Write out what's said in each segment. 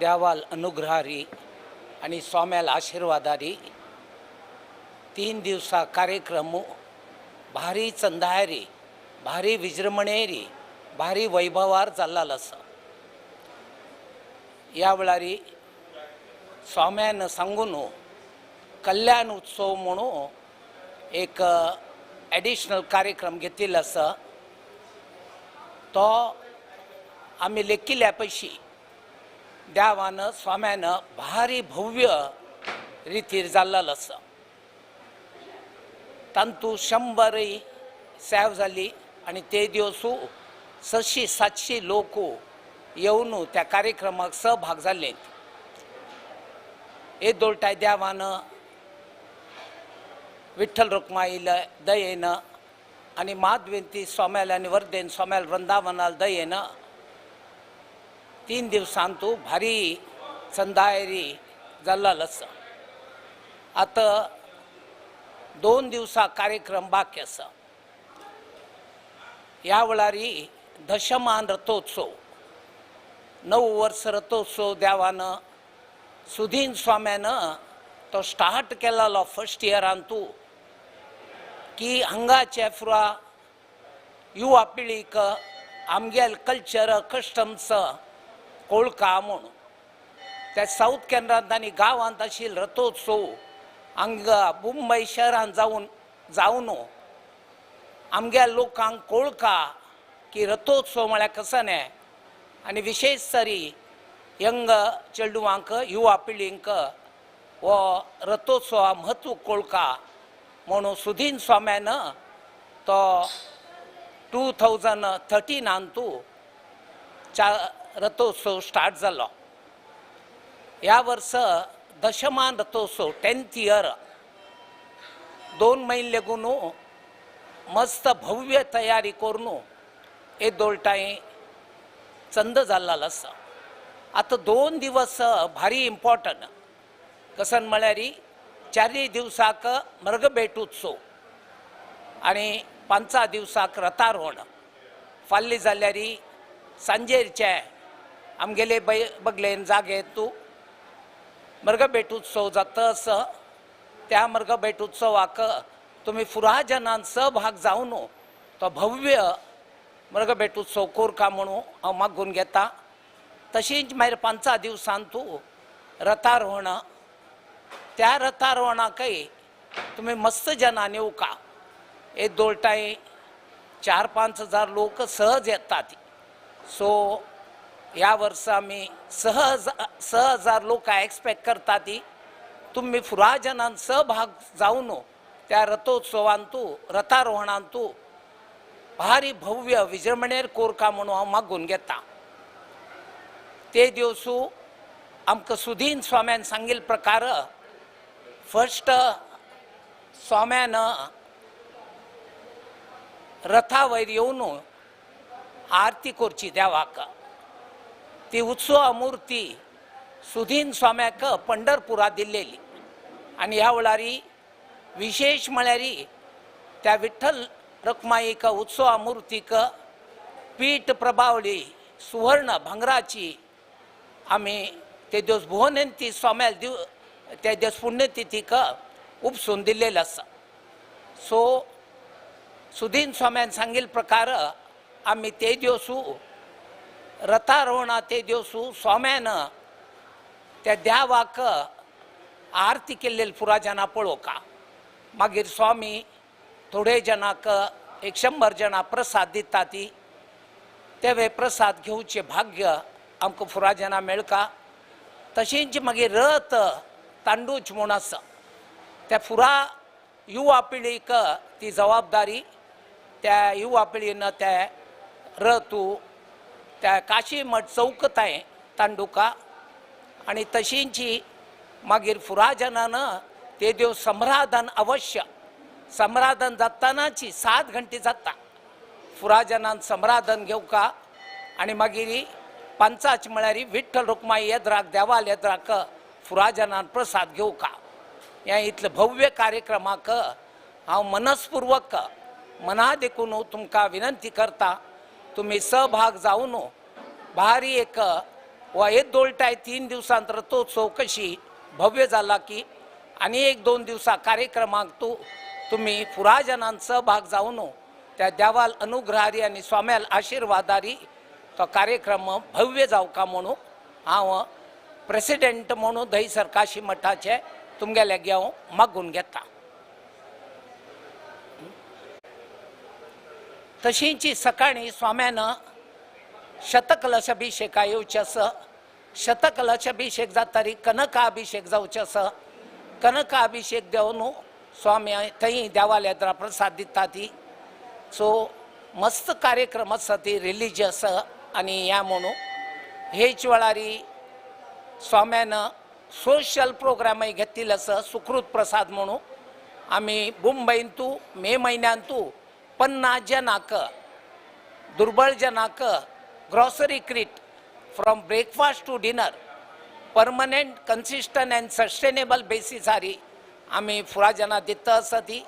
द्यावाल अनुग्रहारी आणि स्वाम्याला आशीर्वादारी 3 दिवसा कार्यक्रम भारी चंदायरी भारी विजृंभणेरी भारी वैभवार जाल्ला आसा। या वेळारी स्वाम्यान सांगून कल्याण उत्सव म्हणून एक एडिशनल कार्यक्रम घेतिल्लो आसा। तो आमी लेखिल्ल्या पैशी देवान स्वाम्यान भारी भव्य रितीर जाल्लो आसा। तांतू 100 सेव जाली आणि ते दिवसू 600-700 लोक येवन त्या कार्यक्रमाक सहभाग जाल्ले। हे दोळटाय देवान विठ्ठल रुक्माई दयेन आणि माधवेंती स्वाम्याल आणि वर्देन स्वाम्याल वृंदावनाल दयेन 3 दिवसांतू भारी चंदायरी जाल्लो आसा। आता 2 दिवसा कार्यक्रम बाकी आसा। या वेळारी दशमान रथोत्सव 9 वर्ष रथोत्सव देवान सुधीन स्वाम्यान तो स्टार्ट केलेलो फर्स्ट इयरांतू की हांगाचे फुरा युवा पिळीक आमगेल कल्चर कस्टम्स कोळका म्हणून त्या साऊथ केंद्रांत आनी गांवांत आशिल्लो रथोत्सव हांगा मुंबई शहरांत जावन आमगे लोकांक कोळका की रथोत्सव म्हळ्यार कसो न्हय आनी विशेष तरी यंग चेडवांक युवा पिळींक हो रथोत्सवा म्हत्व कोळका म्हणून सुधीन स्वाम्यान तो 2013 रथोत्सव स्टार्ट जालो। ह्या वर्स दशमान रथोत्सव 10th इयर 2 महिने लेगून मस्त भव्य तयारी करून हे दोळटाय चंद जाल्लो आसा। आता 2 दिवस भारी इम्पॉर्टंट कसन म्हळ्यार 4 दिवसाक मृगभेट उत्सव आणि 5 दिवसाक रथारोहण। फाल्ली जाल्यार सांजेरचे आमगेले बगलेन जागेंतू मृगभेट उत्सव जाता आसा। त्या मृगभेट उत्सवाक तुम्ही फुरा जनान सहभाग जावन तो भव्य मृगभेट उत्सव कोरका म्हणून हांव मागून घेता। तशीच मागीर 5 दिवसांतू रथारोहण। त्या रथारोहणाकय तुम्ही मस्त जनान येवका। हे दोळटाय 4-5 हजार लोक सहज येतात। सो ह्या वर्सा आमी 6,000 लोक एक्सपेक्ट करतात। तुम्ही फुरा जनान सहभाग जावन त्या रथोत्सवांतू रथारोहणांतू भारी भव्य विजृंभणेर कोरका म्हणून हांव मागून घेता। ते दिवसू आमकां सुधीन स्वाम्यान सांगिल्ले प्रकार फर्स्ट स्वाम्यान रथा वयर येवन आरती करची देवाक। ती उत्सव मुर्ती सुधीन स्वाम्याक पंढरपुरा दिल्लेली आणि ह्या वेळारी विशेष म्हळ्यार त्या विठ्ठल रखुमाईक उत्सव मुर्तीक पीठ प्रभावली सुवर्ण भांगराची आमी ते दिवस भुवनेंती स्वाम्याल त्या दिवस पुण्यतिथीक उपसून दिल्लेले आसा। सो सुधीन स्वाम्यान सांगिल्ले प्रकार आमी ते दिवसू रथारोहणा ते दिवसू स्वाम्यान त्या देवाक आरती केल्लेली पुरा जना पळोवका। मागीर स्वामी थोडे जनाक 100 जना प्रसाद दितात। ते प्रसाद घेवचे भाग्य आमकां पुरा जना मेळका। तशींच मागीर रथ तांडूच म्हूण आसा त्या पुरा युवा पिळीक ती जबाबदारी त्या युवा पिळीन त्या रथू त्या काशी मठ चौकताय तांडुका आणि तशींच मागीर पुरा जनान ते दिवस संराधन अवश्य संराधन जातानाची 7 घंटे जाता पुरा जनान संराधन घेवका आणि मागीर 5 म्हळ्यार विठ्ठल रुक्माई येद्राक देवाल येद्राक पुरा जनान प्रसाद घेवका। ह्या इतले भव्य कार्यक्रमाक हांव मनस्पूर्वक मना देखून तुमकां विनंती करता तुम्ही सहभाग जावन भारी एक व एक दोलटाय 3 दिवसांतर तो चौकशी भव्य झाला की आणि 1-2 दिवसा कार्यक्रमाक तुम्ही पुराजनांचा भाग जाऊन त्या देवाल अनुग्रहारी आणि स्वाम्याल आशीर्वादारी तो कार्यक्रम भव्य जावका म्हणून हांव प्रेसिडेंट म्हणून दहिसर काशी मठाचे तुमगेले घेवन मागून घेता. तशींच सकाळी स्वाम्यानं शतकलशाभिषेक येवचे आसा. शतकलशाभिषेक जातरी कनकाभिषेक जावचे आसा. कनकाभिषेक देवन स्वामी थंय देवाल येद्रा प्रसाद दिता ती. सो मस्त कार्यक्रम आसा ती रिलिजियस आनी ह्या म्हणून हेच वेळारी स्वाम्यानं सोशल प्रोग्रामय घेतिल्लो आसा. सुकृत प्रसाद म्हणून आमी मुंबईंतू मे म्हयन्यांतू 50 जनाक दुर्बळ जनाक grocery kit from breakfast to dinner permanent consistent and sustainable बेसिसार आमी फुराजना दिता आसा ती.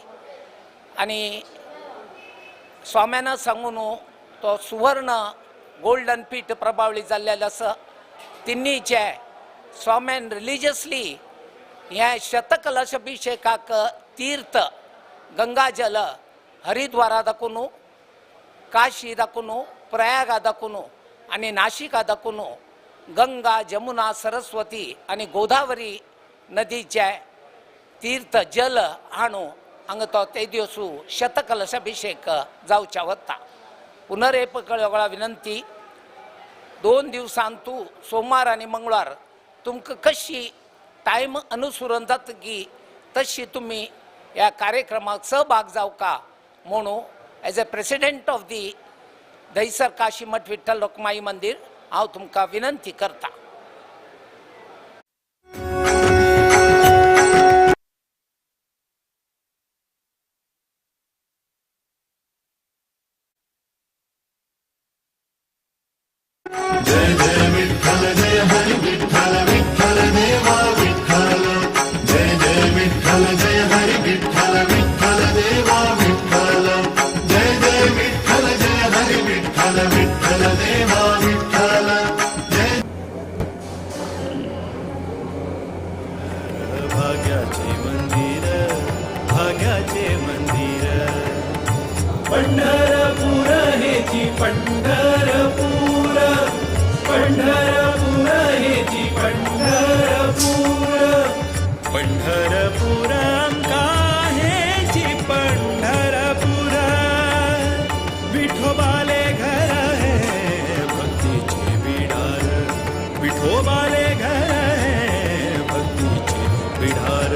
आनी स्वाम्यानं सांगून तो सुवर्ण गोल्डन पीठ प्रभावळी जाल्लेलो आसा. तिन्नीचे स्वाम्यान रिलिजियसली ह्या शतकलशाभिषेकाक तीर्थ गंगाजल हरिद्वारा दाखून काशी दाखून प्रयागा दाखून आणि नाशिका दाखून गंगा जमुना सरस्वती आणि गोदावरी नदीचे तीर्थ जल हाणू हांगा तो ते दिवसू शतकलशाभिषेक जावच्या वता. पुनरेपकळा विनंती 2 दिवसांतू सोमवार आणि मंगळवार तुमकां कशी टायम अनुसरून जाता की तशी तुम्ही ह्या कार्यक्रमाक सहभाग जावका म्हणून as a president of the Dahisar Kashi Math Vitthal Rakhumai मंदिर हांव तुमकां विनंती करता. जय जय विठ्ठल जय हरी विठ्ठल विठ्ठल देवा विठ्ठल जय जय विठ्ठल जय हरी विठ्ठल विठ्ठल देवा विठ्ठल जय जय विठ्ठल जय हरी विठ्ठल विठ्ठल देवा विठ्ठल जय. भाग्याचे मंदिर भाग्याचे मंदिर पंढरपूर हेची पंढरपूर पंढरपूर हेची पंढरपूर पंढरपूर आमका हेची पंढरपूर विठोबाले घर है भक्तीचे बिडार विठोबाले घर है भक्तीचे बिडार.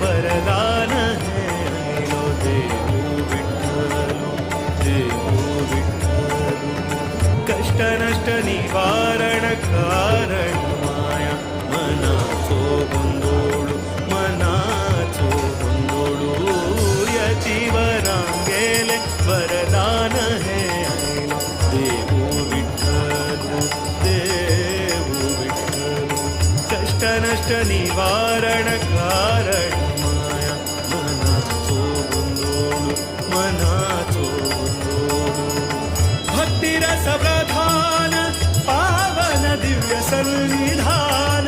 वरदान है लो देवो विठ्ठलो देवो विठ्ठलो कष्ट नष्ट निवारण कारण माया मनाचो गोंधोळू मनाचो गोंधोळू याची वरांगेले वरदान है देवो विठ्ठलो देवो विठ्ठलो कष्ट नष्ट निवारण कारण माया मनाचो गोंधोळू मनाचो गोंधोळू भक्तिरस प्रधान पावन दिव्य सन्निधान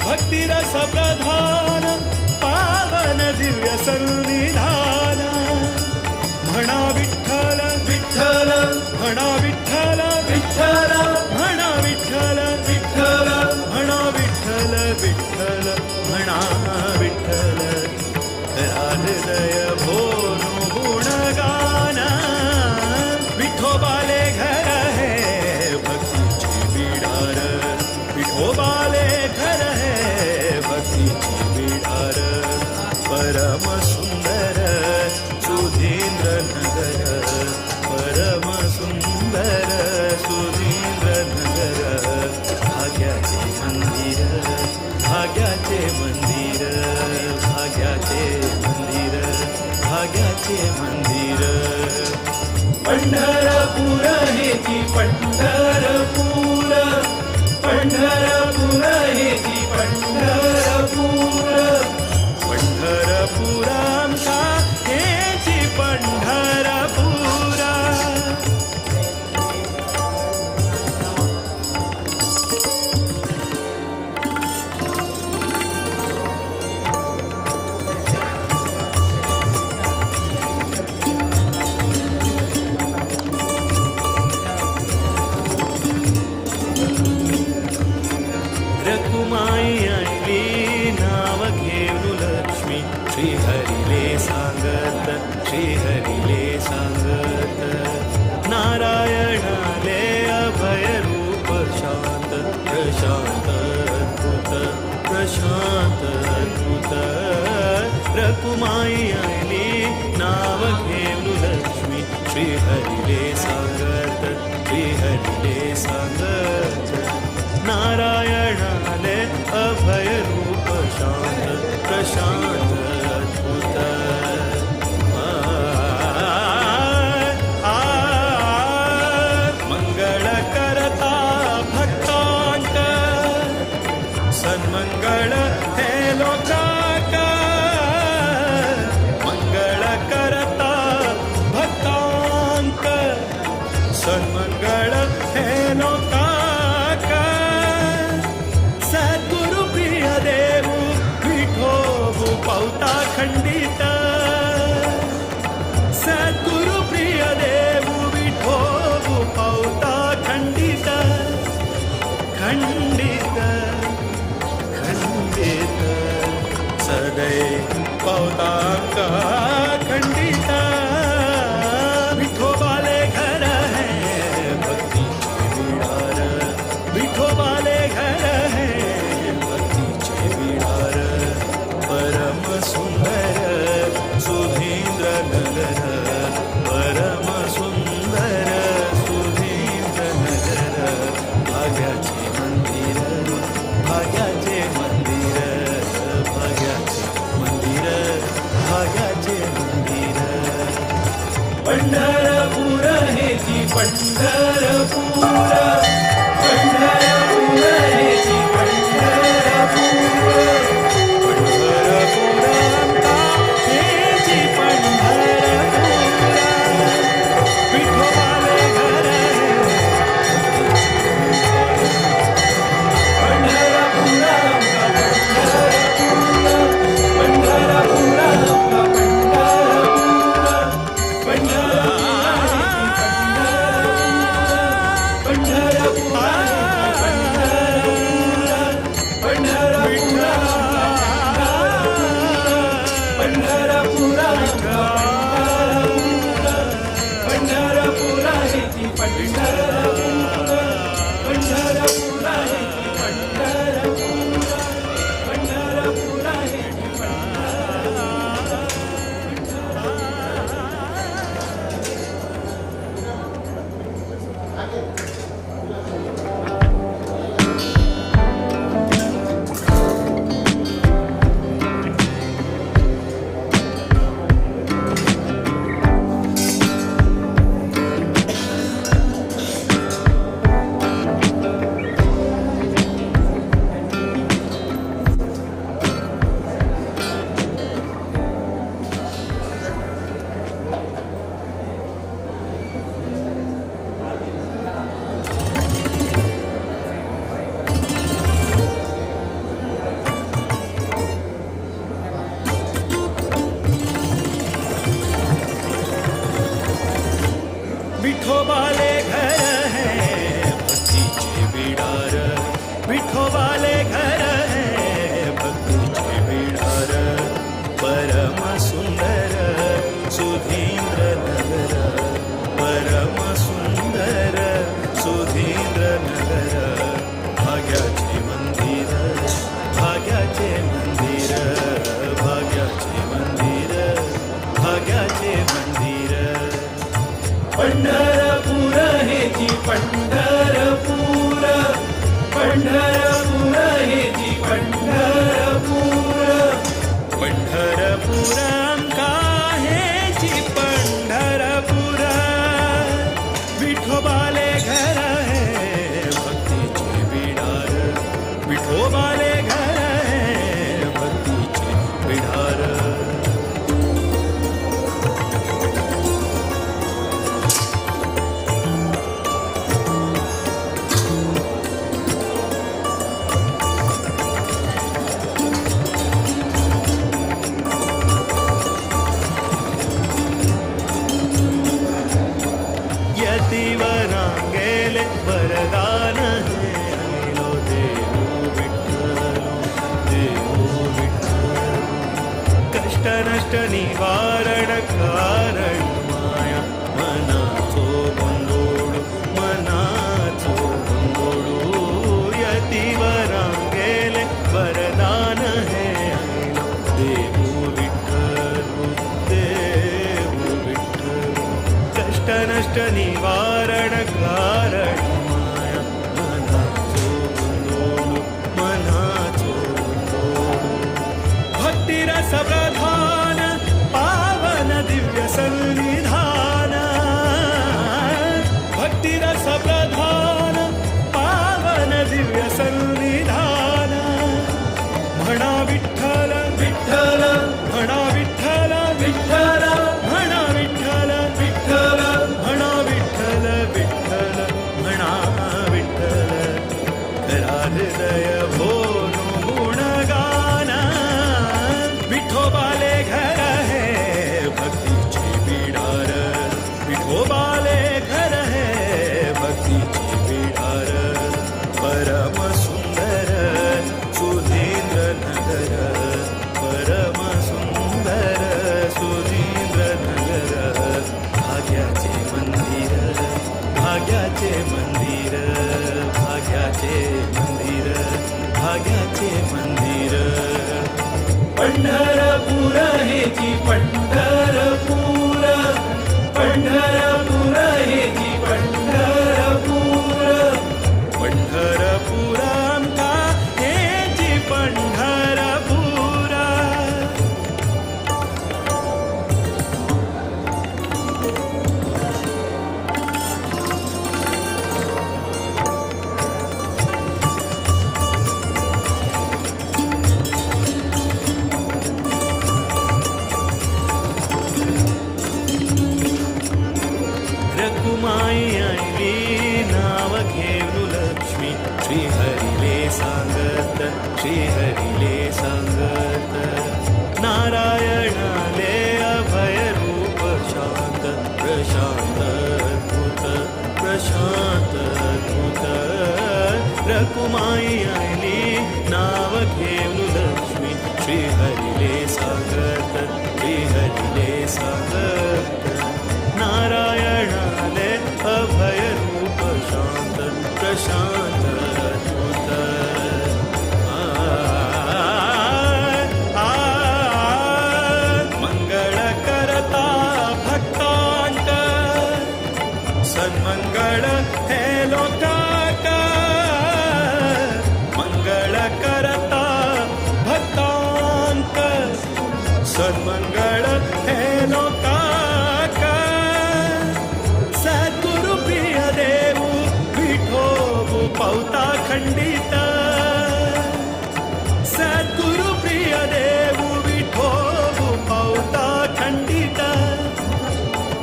भक्तिरस प्रधान पावन दिव्य सन्निधान म्हणा विठ्ठल विठ्ठल म्हणा विठ्ठल विठ्ठल म्हणा विठ्ठल विठ्ठल म्हणा विठ्ठल विठ्ठल म्हणा पंढरपूर हेची पंढरपूर पंढरपूर हेची पंढरपूर पंढरपूर आमचा हेची पंढरपूर रकुमाई आणली नाव घेऊन लक्ष्मी श्रीहरीले सांगत श्रीहरीले सांगत नारायणाले अभय रूप शांत प्रशांत अद्भुत प्रशांत अद्भुत रकुमाई आणली नाव घेऊन लक्ष्मी श्रीहरीले सांगत श्रीहरीले सांगत नारायणाले अभय रूप शांत प्रशांत अद्भुत मंगळ करता भक्तांत सन्मंगळ हे लोकांत मंगळ करता भक्तांत सन्मंगळ हे लोकांत पावता खंडित सद्गुरु प्रिय देव विठो पावता खंडित खंडित खंडित सदैव पावता खंडित विठोबाले घर है भक्ति विडार विठोबाले घर है भक्ति विडार परम सुंदर सुधींद्र नगर परम सुंदर सुधींद्र नगर भाग्याचे मंदिर भाग्याचे मंदिर भाग्याचे मंदिर भाग्याचे मंदिर पंढरपूर हेची पंढरपूर पंढरपूर हेची पंढरपूर विठोबाले घर है भक्तीचे बिडार विठोबाले घर है भक्तीचे बिडार परम सुंदर सुधींद्र नगर परम सुंदर सुधींद्र नगर भाग्याचे मंदिर भाग्याचे मंदिर भाग्याचे मंदिर भाग्याचे मंदिर पंढरपूर हेची पंढरपूर पंढरपूर हेची पंढरपूर पंढरपूर आमका हेची पंढरपूर यतीवरां गेले वरदान हे ऐलो देऊ विठ्ठल देऊ विठ्ठल कष्ट नष्ट निवारण कारण माया मनाचो गोंधळ मनाचो गोंधळ यतीवरां गेले वरदान हे ऐलो देऊ विठ्ठल देऊ विठ्ठल कष्ट नष्ट निवारण कारण माया मनाचो गोंधळ मनाचो गोंधळ भक्तिरस प्रधान पावन दिव्य सन्निधान भक्तिरस प्रधान पावन दिव्य सन्निधान म्हणा विठ्ठल विठ्ठल म्हणा विठ्ठल विठ्ठल म्हणा विठ्ठल विठ्ठल म्हणा विठ्ठल विठ्ठल म्हणा विठ्ठल करा हृदय भोनो गुणगान विठोबाले घर है भक्तीचे बिडार विठोबाले घर है भक्तीचे बिडार परम सुंदर सुधींद्र नगर परम सुंदर सुधींद्र नगर भाग्याचे मंदिर भाग्याचे मंदिर भाग्याचे मंदिर भाग्याचे मंदिर पंढरपूर हेची पंढरपूर पंढरपूर हेची पंढरपूर पंढरपूर आमका हेची पंढरपूर रकुमाई आईली नाव घेऊ लक्ष्मी श्रीहरीले सांगत श्रीहरीले सांगत नारायणाले अभय रूप शांत प्रशांत अद्भुत प्रशांत अद्भुत रकुमाई आईली नाव घेऊ लक्ष्मी श्रीहरीले सांगत श्रीहरीले सांगत नारायणाले अभय रूप शांत प्रशांत अद्भुत मंगळ करता भक्तांत सन्मंगळ हे लोकांत मंगळ करता भक्तांत सन्मंगळ हे लोकांत सद्गुरु प्रिय देऊ विठोबु पौता खंडित सद्गुरु प्रिय देऊ विठोबु पौता खंडित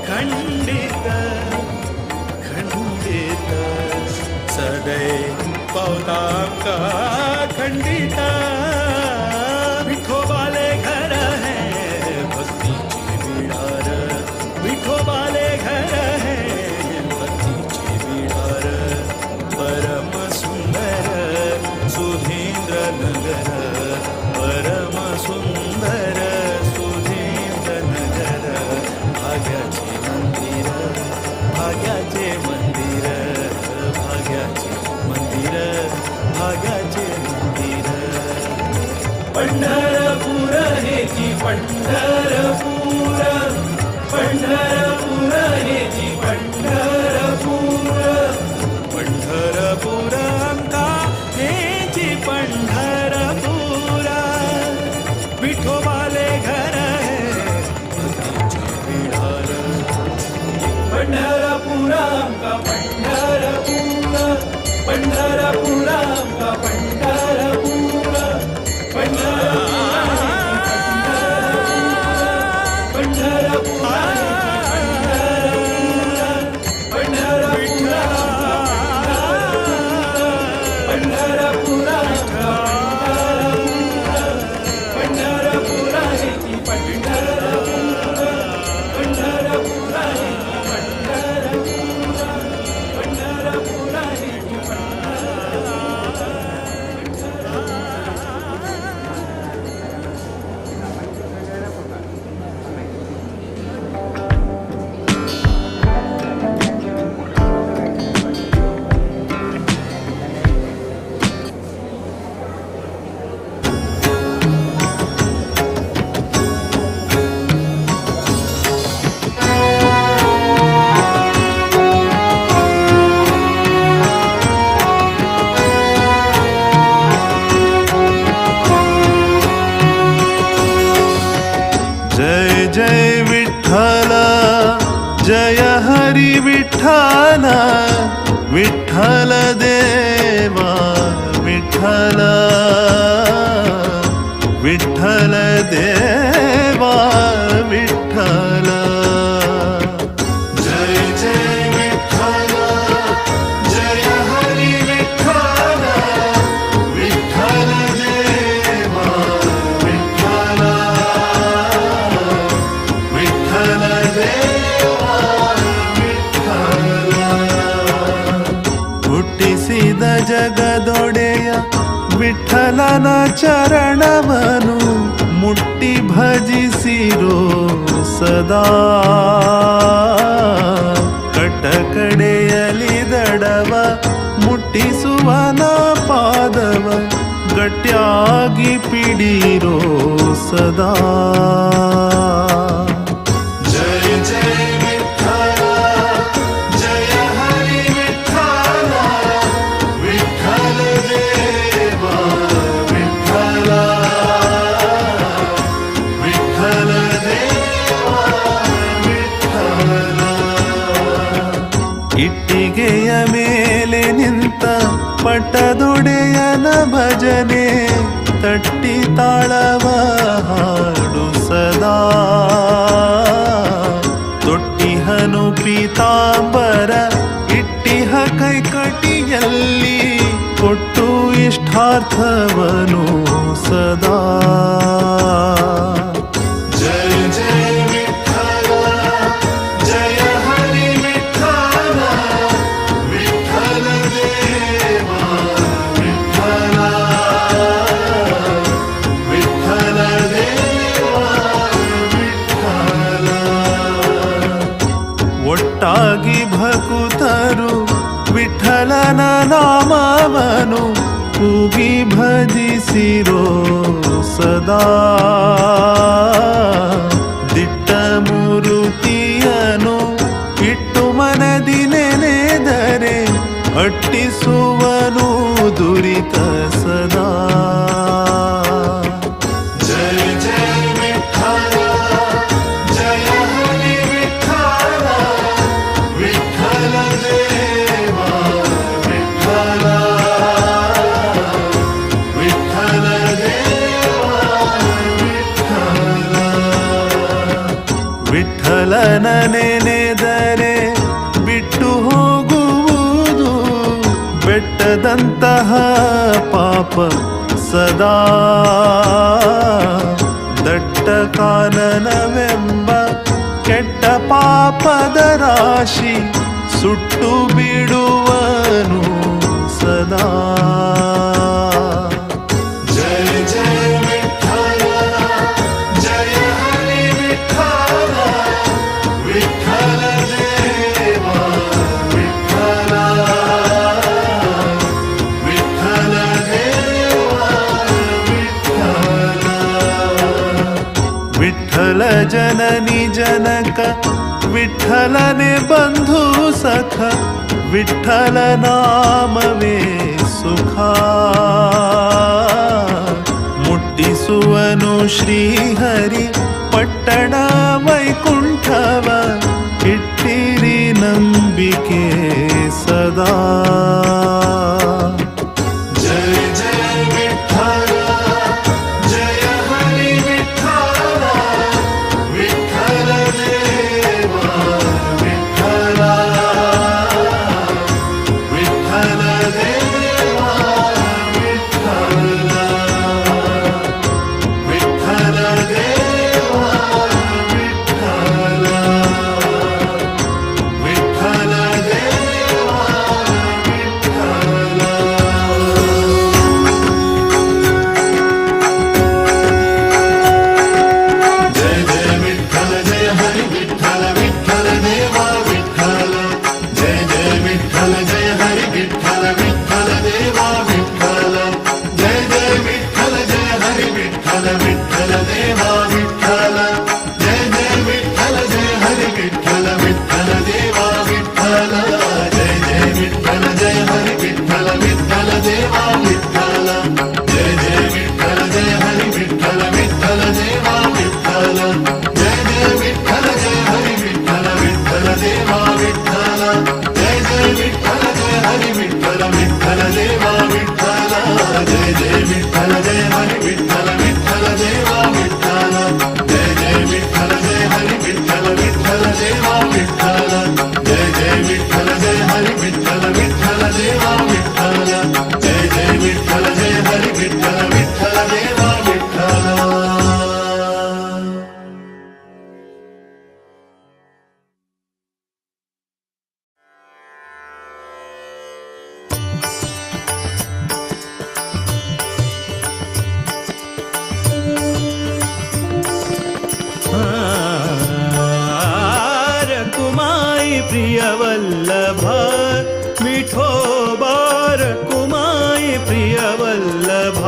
खंडित खंडित सदैव पौता खंडित विठोबाले घर है भक्तीचे बिडार विठोबाले घर है भक्तीचे बिडार परम सुंदर सुधींद्र नगर परम सुंदर सुधींद्र नगर भाग्याचे मंदिर भाग्याचे मंदिर भाग्याचे मंदिर भाग्याचे मंदिर पंढरपूर हेची पंढरपूर पंढरपूर हेची पंढरपूर पंढरपूर आमका हेची पंढरपूर विठोबाले घर है भक्तीचे बिडार पंढरपूर आमका पंढरपूर पंढरपूर आमका पंढरपूर पंढरपूर विठ्ठल विठ्ठल देवा विठ्ठल विठ्ठल देवा विठ्ठल जय जय विठ्ठल जय हरी विठ्ठल विठ्ठल देवा विठ्ठल विठ्ठल देवा विठ्ठल ಹುಟ್ಟಿಸಿದ ಜಗದೊಡೆಯ ವಿಠಲನ ಚರಣವನು ಮುಟ್ಟಿ ಭಜಿಸಿರೋ ಸದಾ ಕಟಕಡೆಯಲಿ ದಡವ ಮುಟ್ಟಿಸುವನ ಪಾದವ ಗಟ್ಯಾಗಿ ಪಿಡಿರೋ ಸದಾ ಜಯ ಜಯ ವಿಠ್ಠಲ ಜಯ ಹರಿ ವಿಠ್ಠಲ ವಿಠ್ಠಲ ದೇವಾ ವಿಠ್ಠಲ ವಿಠ್ಠಲ ದೇವಾ ವಿಠ್ಠಲ ಇಟ್ಟಿಗೆಯ ಮೇಲೆ ನಿಂತ ಪಟ್ಟದೊಡೆಯನ ಭಜನೆ ತಟ್ಟಿ ತಾಳವ ಹಾಡು ಸದಾ ತೊಟ್ಟಿಹನು ಪೀತಾಂಬರ ಇಟ್ಟಿಹ ಕೈಕಟಿಯಲ್ಲಿ ಕೊಟ್ಟು ಇಷ್ಟಾರ್ಥವನು ಸದಾ ಜಯ ಜಯ ವಿಠ್ಠಲ ಜಯ ಹರಿ ವಿಠ್ಠಲ ವಿಠ್ಠಲ ದೇವಾ ವಿಠ್ಠಲ ವಿಠ್ಠಲ ದೇವಾ ವಿಠ್ಠಲ ಒಟ್ಟಾಗಿ ಭಕುತರು ವಿಠಲನ ನಾಮವನು ಕೂಗಿ ಭಜಿಸಿರೋ ಸದಾ ದಿಟ್ಟ ಮೂರುತಿಯನು ಇಟ್ಟು ಮನದಿ ನೆನೆದರೆ ಅಟ್ಟಿಸುವನು ದುರಿತ ಸದಾ ಜಯ ಜಯ ವಿಠ್ಠಲ ಜಯ ಹರಿ ವಿಠ್ಠಲ ವಿಠ್ಠಲ ದೇವಾ ವಿಠ್ಠಲ ವಿಠ್ಠಲ ದೇವಾ ವಿಠ್ಠಲ ವಿಠ್ಠಲನ ನೆನೆದರೆ ಬಿಟ್ಟು ಹೋಗುವುದು ಬೆಟ್ಟದಂತಹ ಪಾಪ ಸದಾ ದಟ್ಟ ಕಾನನವೆಂಬ ಕೆಟ್ಟ ಪಾಪದ ರಾಶಿ ಸುಟ್ಟು ಬಿಡುವನು ಸದಾ ಜಯ ಜಯ ವಿಠ್ಠಲ ಜಯ ಹರಿ ವಿಠ್ಠಲ ವಿಠ್ಠಲ ದೇವಾ ವಿಠ್ಠಲ ವಿಠ್ಠಲ ದೇವಾ ವಿಠ್ಠಲ ವಿಠ್ಠಲ ಜನನಿ ಜನಕ ವಿಠ್ಠಲನೆ ಬಂಧು ಸಖ ವಿಠ್ಠಲ ನಾಮವೇ ಸುಖ ಮುಟ್ಟಿಸುವನು ಶ್ರೀಹರಿ ಪಟ್ಟಣ ವೈಕುಂಠವ ಇಟ್ಟಿರಿ ನಂಬಿಕೆ ಸದಾ ಜಯ ಜಯ ವಿಠ್ಠಲ ಜಯ ಹರಿ ವಿಠ್ಠಲ ವಿಠ್ಠಲ ದೇವಾ ವಿಠ್ಠಲ ವಿಠ್ಠಲ ದೇವಾ ವಿಠ್ಠಲ ವಿಠ್ಠಲ ದೇವಾ ವಿಠ್ಠಲ ವಿಠ್ಠಲ ದೇವಾ जय हरि विठ्ठल विठ्ठल देवा विठ्ठल जय जय विठ्ठल जय हरि विठ्ठल विठ्ठल देवा विठ्ठल रकुमाई प्रिय वल्लभ विठोबा रकुमाई प्रिय वल्लभ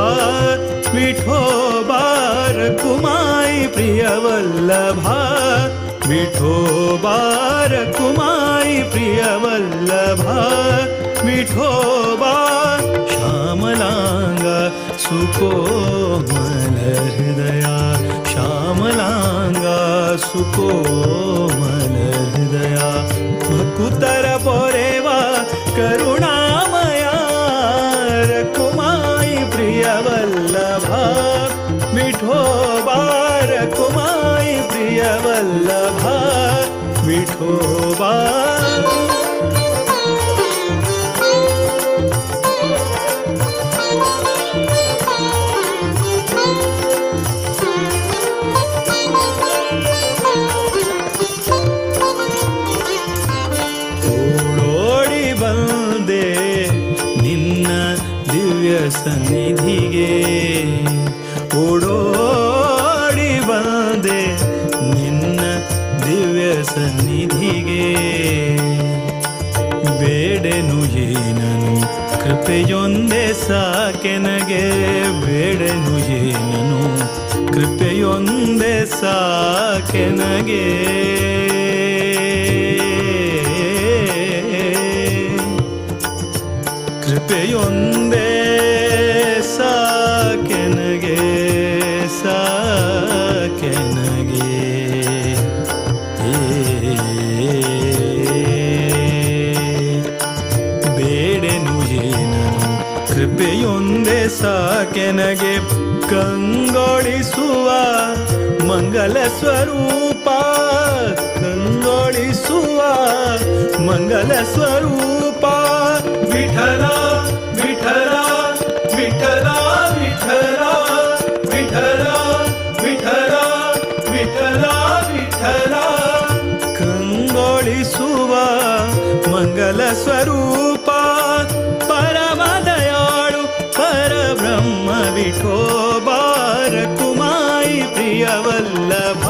विठोबा रकुमाई प्रिय वल्लभ विठोबा रकुमाई प्रिय वल्लभ विठोबा श्यामलांगा सुकोमल हृदया श्यामलांगा सुकोमल हृदया भकुतर पोरेवा करुणामया रकुमाई प्रिय वल्लभा विठोबा रकुमाई प्रिय वल्लभा विठोबा ಸನ್ನಿಧಿಗೆ ಓಡೋಡಿ ಬಂದೆ ನಿನ್ನ ದಿವ್ಯ ಸನ್ನಿಧಿಗೆ ಬೇಡೆನು ಏನನು ಕೃಪೆಯೊಂದೇ ಸಾಕೆನಗೆ ಬೇಡೆನು ಏನನು ಕೃಪೆಯೊಂದೇ ಸಾಕೆನಗೆ ಕೃಪೆಯೊಂದೇ ಸಾಕೆನಗೆ ಸಾಕೆನಗೆ ಬೇಡೆನು ಏನನು ಕೃಪೆಯೊಂದೇ ಸಾಕೆನಗೆ ಕಂಗೊಳಿಸುವ ಮಂಗಲ ಸ್ವರೂಪ ಕಂಗೊಳಿಸುವ ಮಂಗಲ ಸ್ವರೂಪ ವಿಠಲ ವಿಠಲ ವಿಠಲ ವಿಠಲ ವಿಠಲ ವಿಠಲ ವಿಠಲ ವಿಠಲ ಕಂಗೊಳಿಸುವ ಮಂಗಲ ಸ್ವರೂಪ ಪರಮ ದಯಾಳು ಪರಬ್ರಹ್ಮ ವಿಠೋಬಾ ರಕುಮಾಯಿ ಪ್ರಿಯ ವಲ್ಲಭ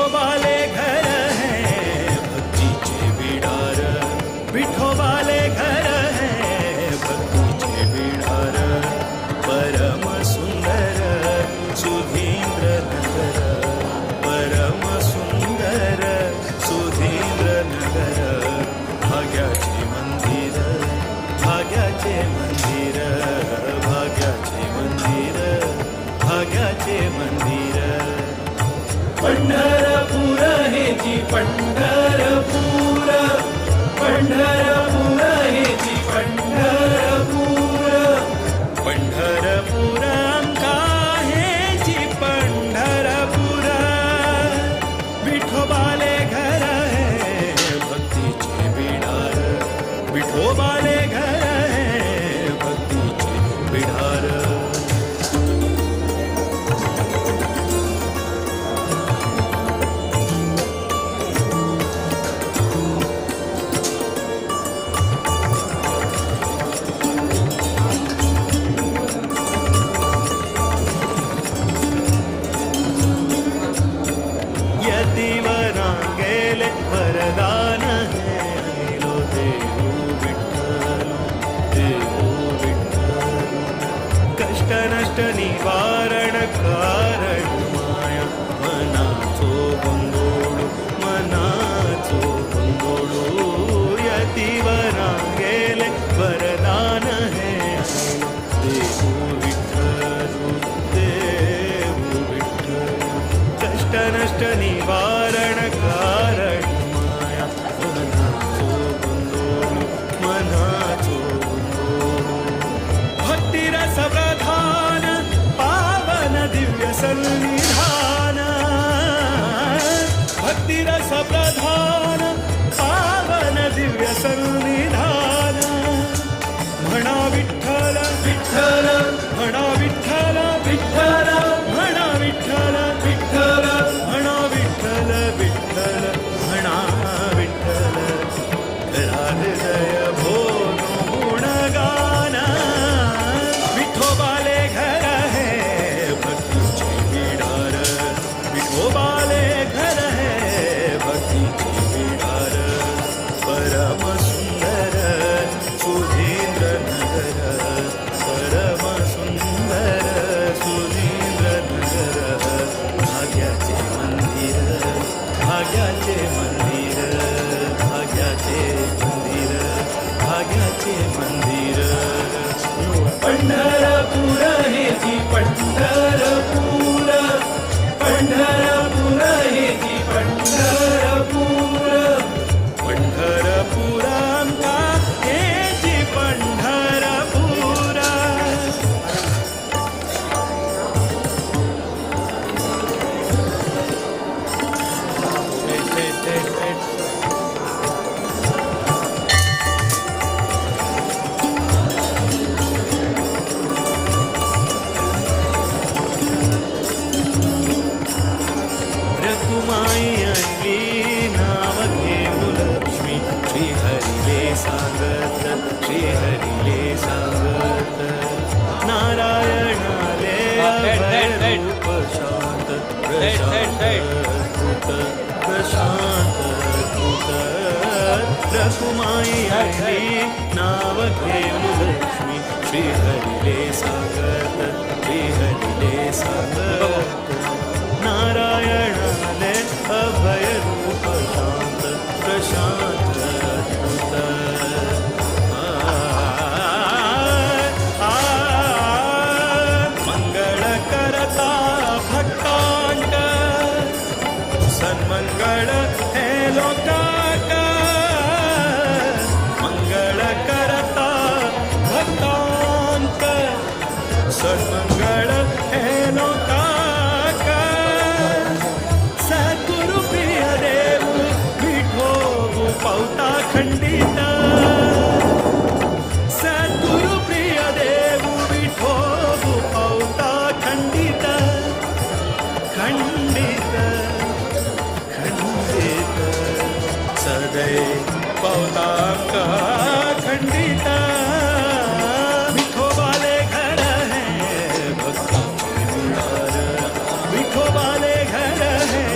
विठोबाले घर है भक्तीचे बिडार, विठोबाले घर है भक्तीचे बिडार, परम सुंदर सुधींद्र नगर, परम सुंदर सुधींद्र नगर, भाग्याचे मंदिर, भाग्याचे मंदिर, भाग्याचे मंदिर, भाग्याचे मंदिर. पंढरपूर हे जी पंढरपूर, पंढरपूर हे जी पंढरपूर, पंढरपूर आमका हे जी पंढरपूर, विठोबाले घर है भक्तीचे बिडार, विठोबाले घर है भक्तीचे बिडार. यतिवरांगेले वरदान है लो देऊ विठ्ठल, देऊ विठ्ठल, कष्ट नष्ट निवारण कारण माया, मनाचो गोंधळ, मनाचो गोंधळ, यतिवरांगेले वरदान है देऊ विठ्ठल, देऊ विठ्ठल, कष्ट नष्ट निवारण कारण माया, मनाचो गोंधळ, मनाचो गोंधळ, भक्तिरस प्रधान पावन दिव्य सन्निधान, भक्तिरस प्रधान पावन दिव्य सन्निधान, म्हणा विठ्ठल विठ्ठल, म्हणा विठ्ठल विठ्ठल, म्हणा विठ्ठल विठ्ठल, म्हणा विठ्ठल विठ्ठल, म्हणा विठ्ठल, हृदय भोनो गुणगान, विठोबाले घर है भक्तीचे बिडार, विठोबाले घर है भक्तीचे बिडार, परम सुंदर सुधींद्र नगर, परम सुंदर सुधींद्र नगर, भाग्याचे मंदिर, भाग्याचे मंदिर, भाग्याचे मंदिर, भाग्याचे मंदिर. पंढरपूर हे जी पंढरपूर, पंढरपूर हे जी पंढरपूर, पंढरपूर आमका हे जी पंढरपूर. रकुमाई आणली नाव घेऊ लक्ष्मी, श्री हरिले सांगत, श्री हरिले सांगत, नारायणाले अभय रूप शांत, प्रशांत कृत, प्रशांत कृत. रकुमाई आणली नाव घेऊ लक्ष्मी, श्री हरिले सांगत, श्री हरिले सांगत, नारायणाले अभय रूप शांत, प्रशांत कृत. मंगळ करता भक्तांक, सन्मंगळ हे लोकांक, मंगळ करता भक्तांक, सन्मंगळ हे लोकांक. सद्गुरु प्रिय देव विठो पावता खंडित, सद्गुरु प्रिय देव विठो पावता खंडित, खंडित खंडित, सदैव पावतांक खंडित. विठोबाले घर है भक्तीचे बिडार, विठोबाले घर है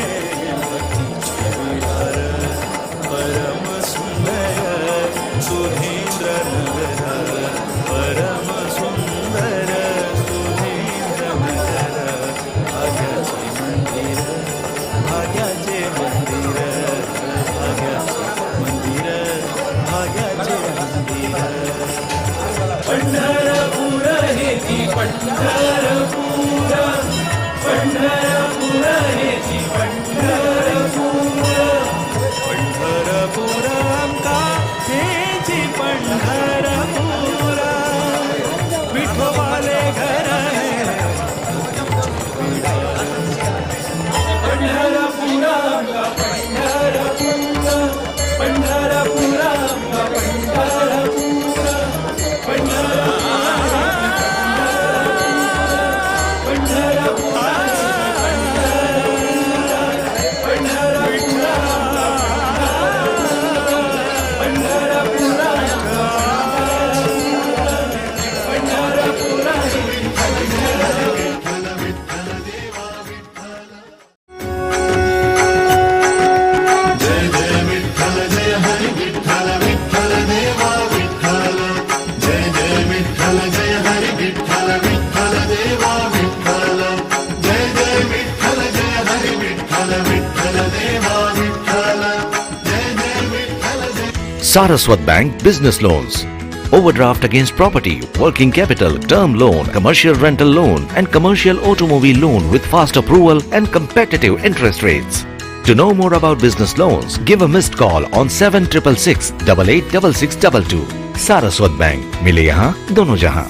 Saraswat Bank Business Loans. Overdraft against property, working capital, term loan, commercial rental loan and commercial automobile loan with fast approval and competitive interest rates. To know more about business loans, give a missed call on 7666 886622. Saraswat Bank, मिले यहाँ दोनों जहाँ.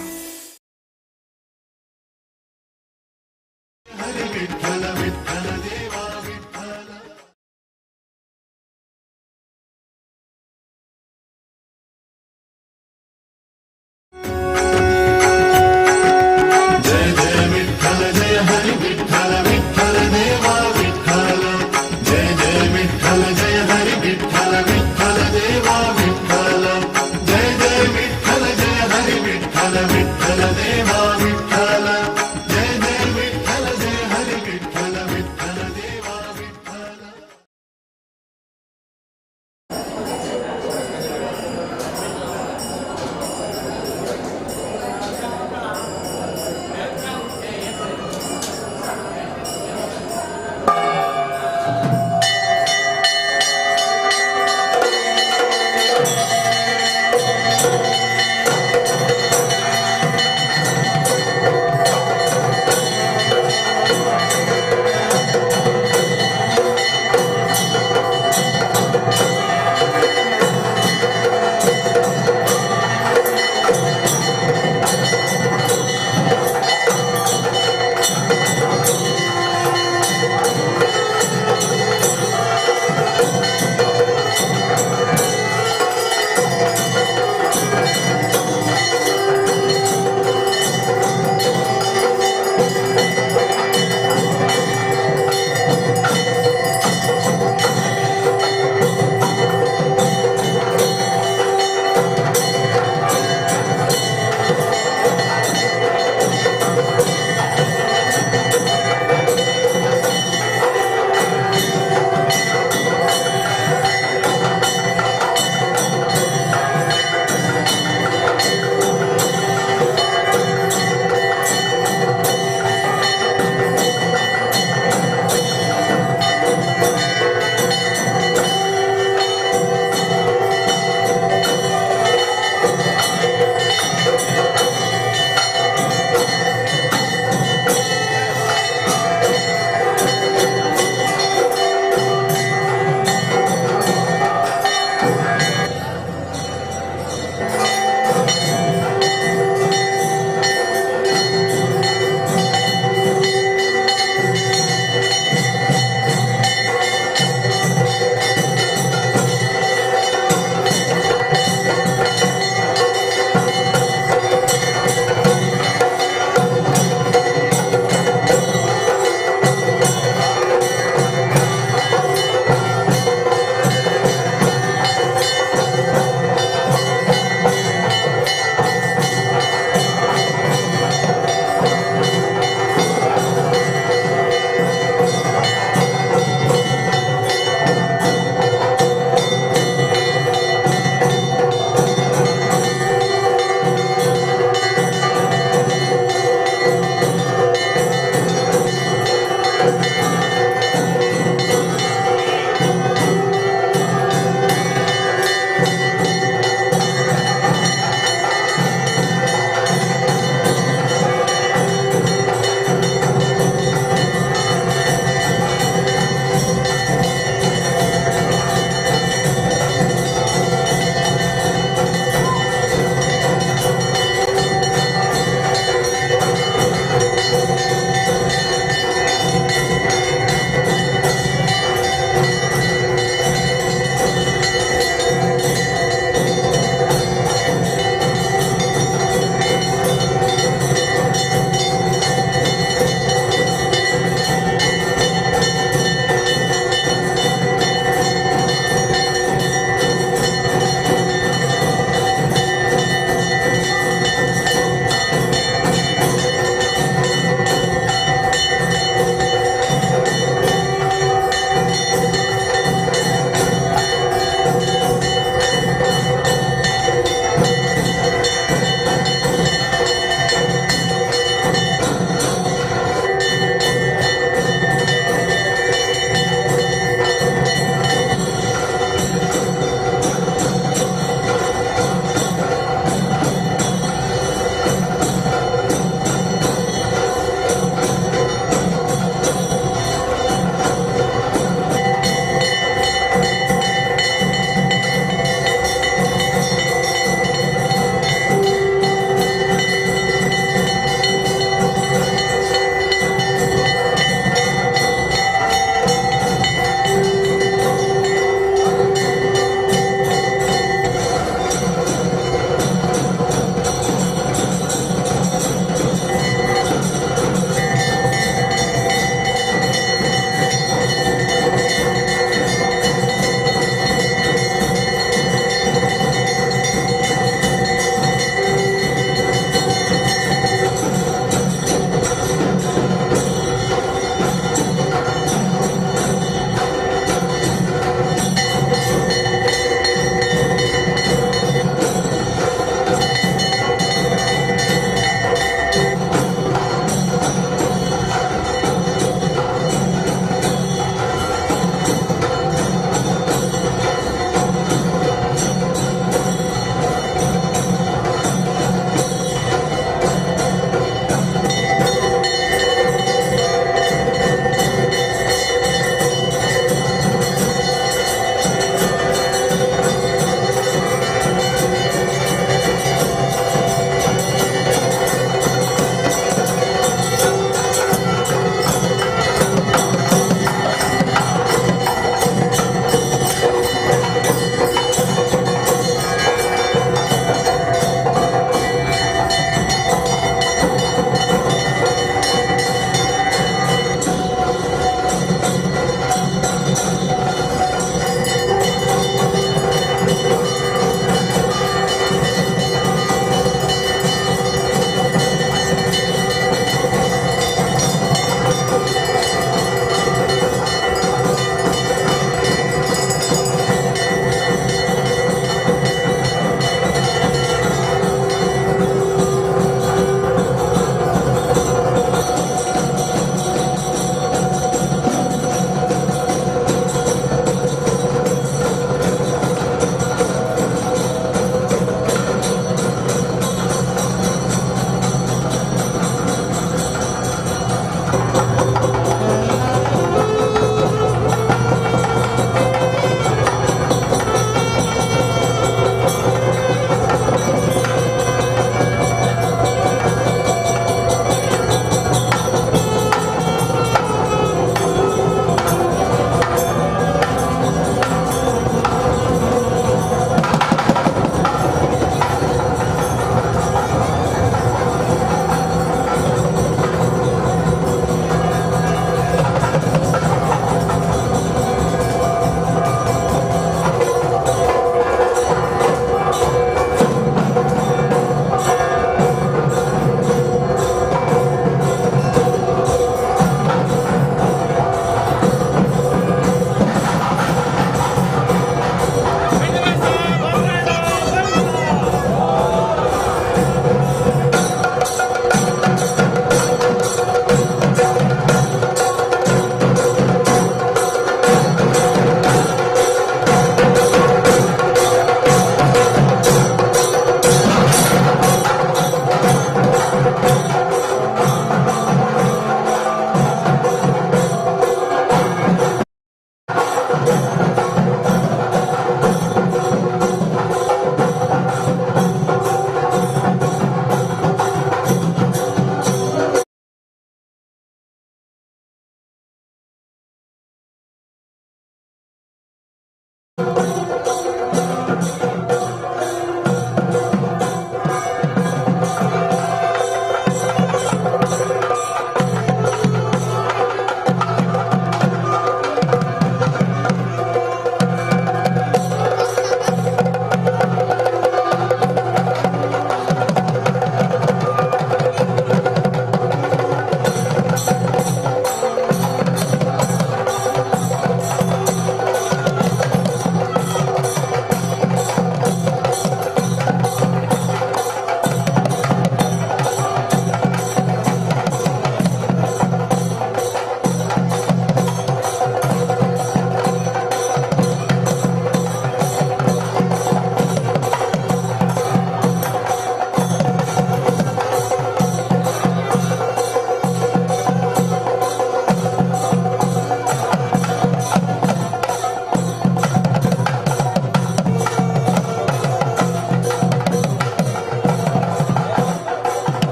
विठ्ठल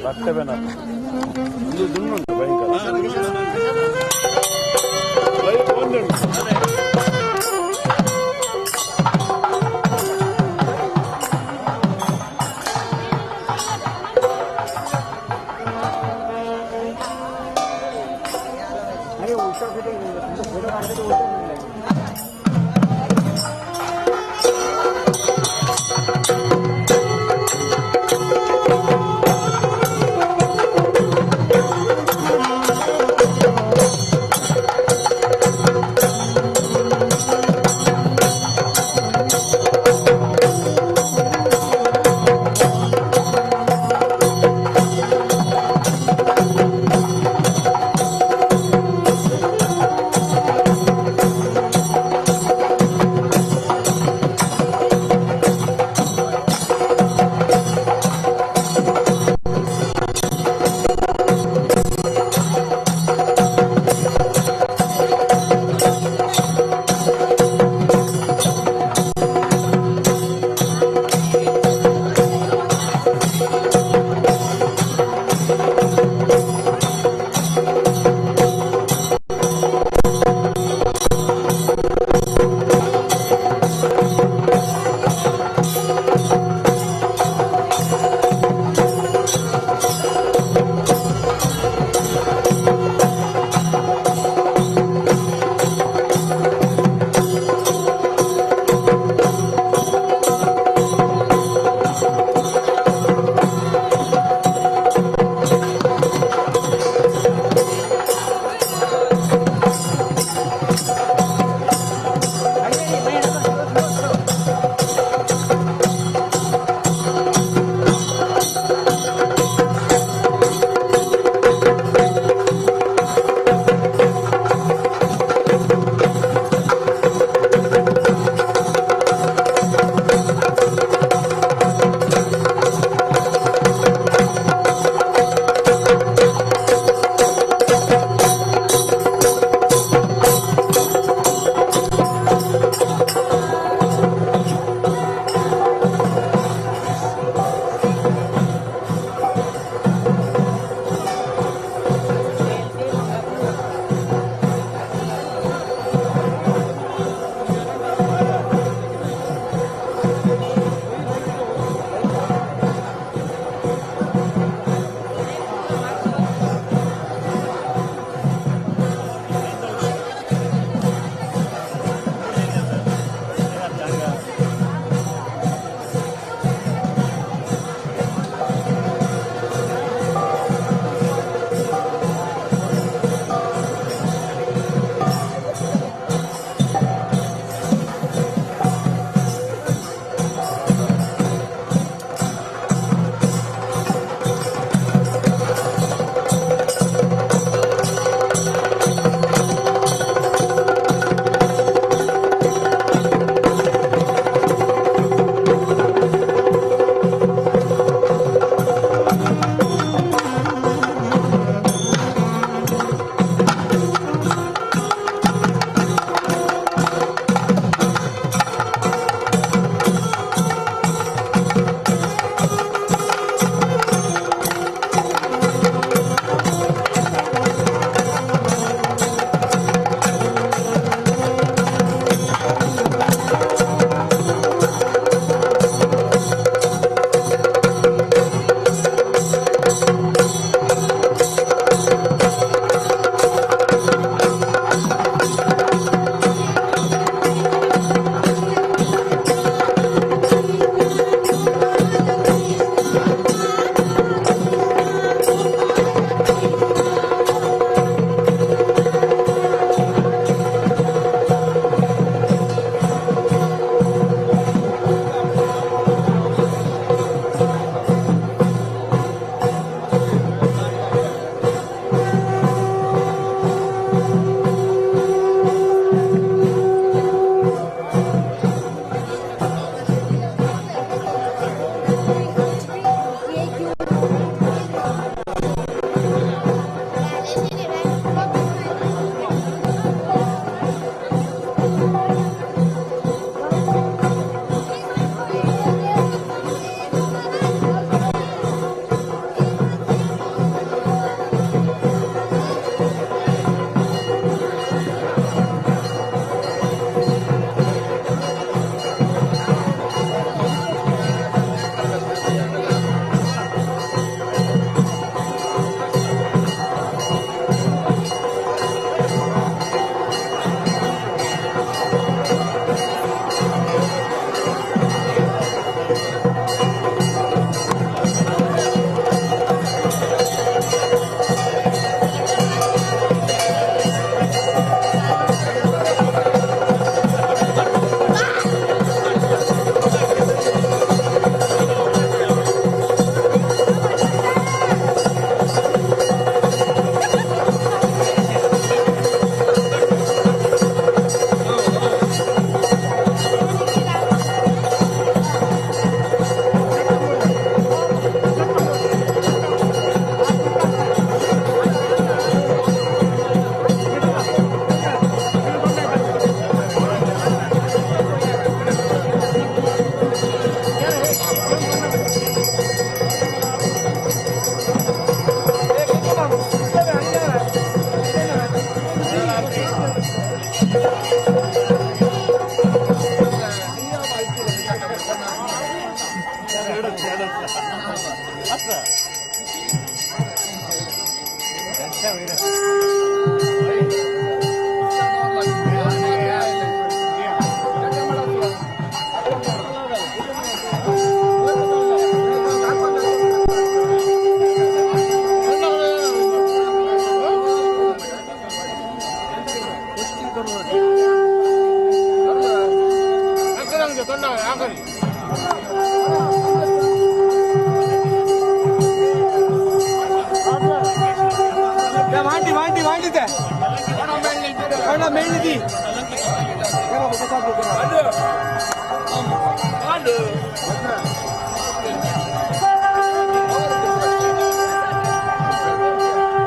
ರಕ್ತವೇನ ಇದು ದುಣ್ಣುಂಟು ಭಯಂಕರ ಒಂದುಂಟು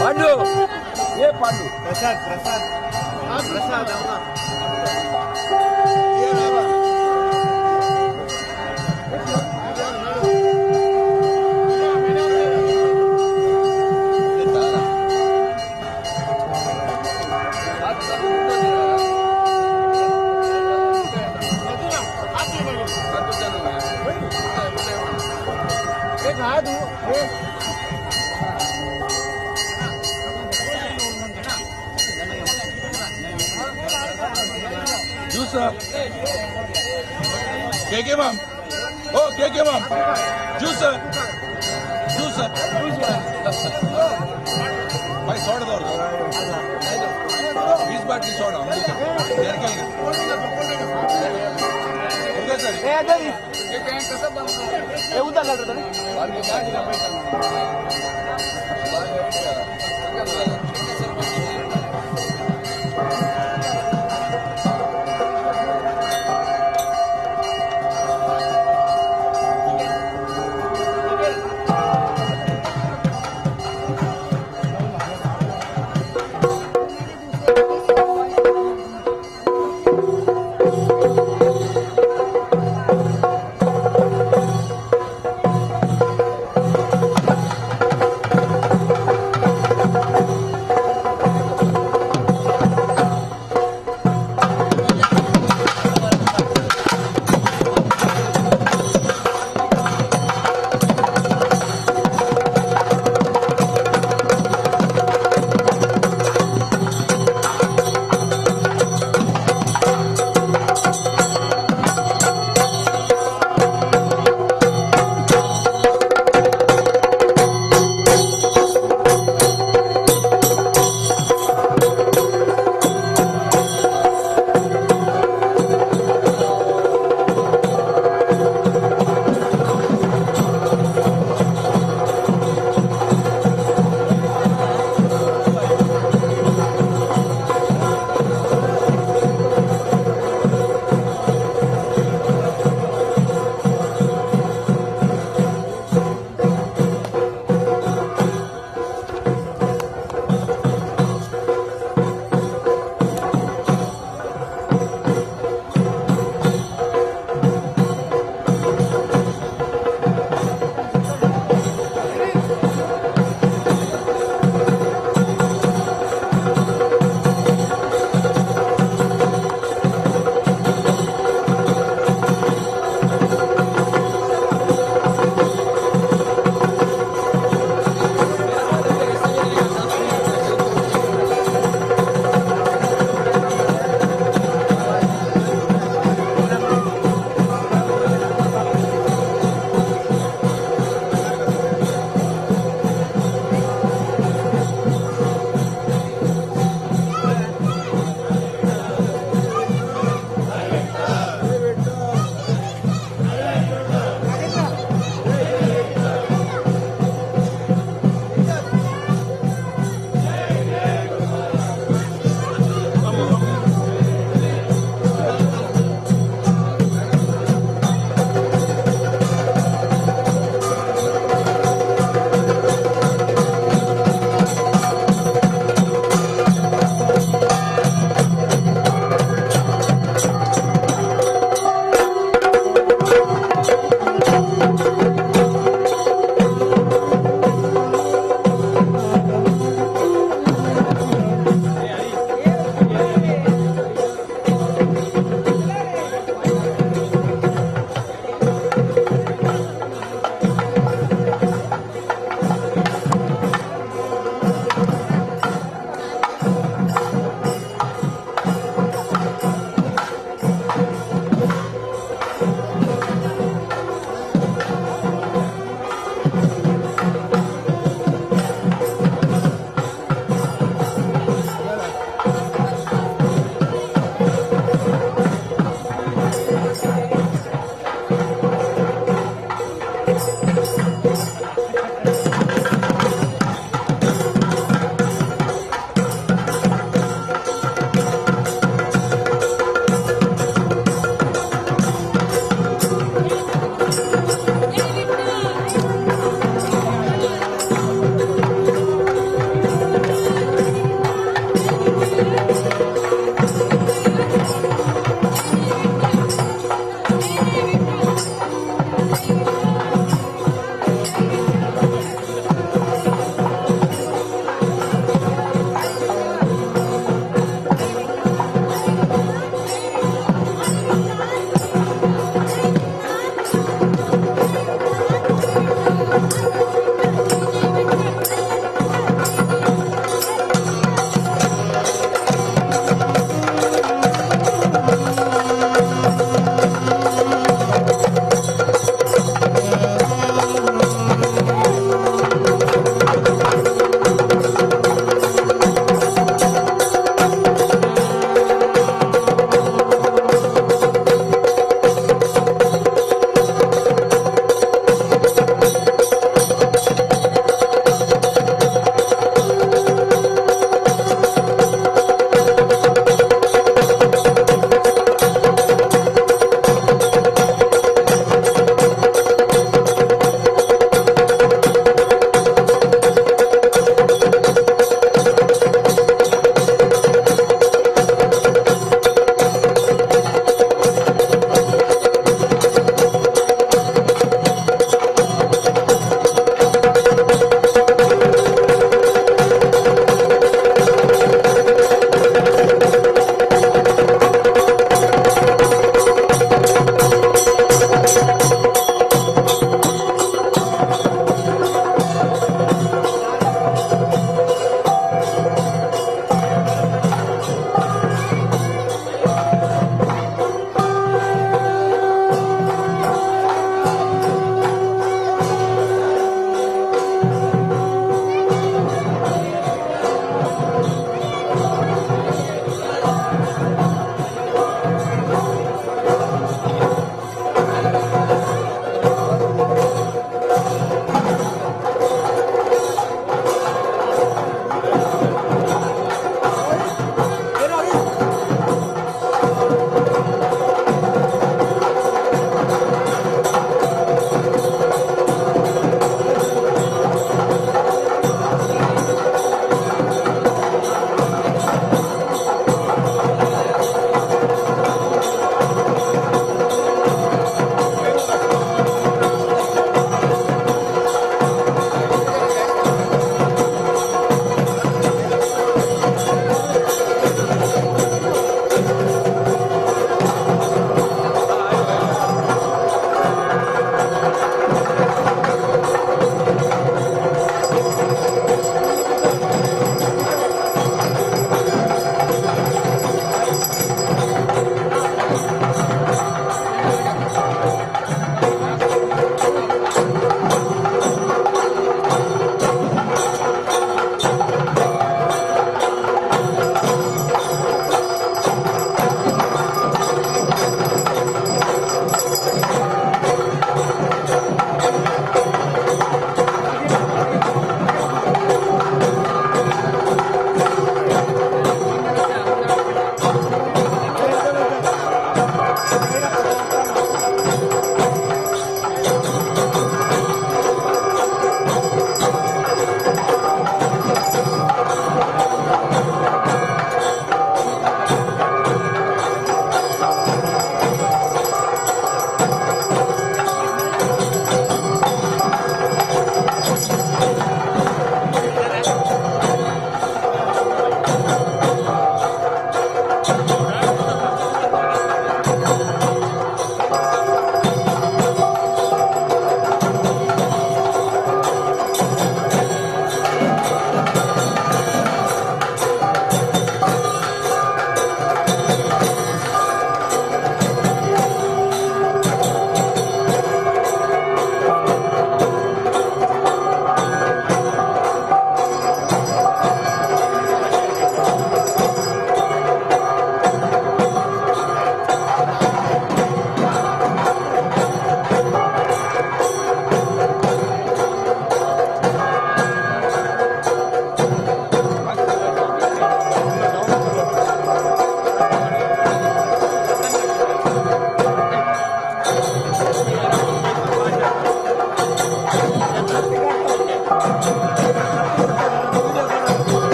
पांडू ये पांडू प्रसाद प्रसाद प्रसाद Juice KK mom. Oh, KK mom. Juice Juice भाई soda दो 20 बाटी soda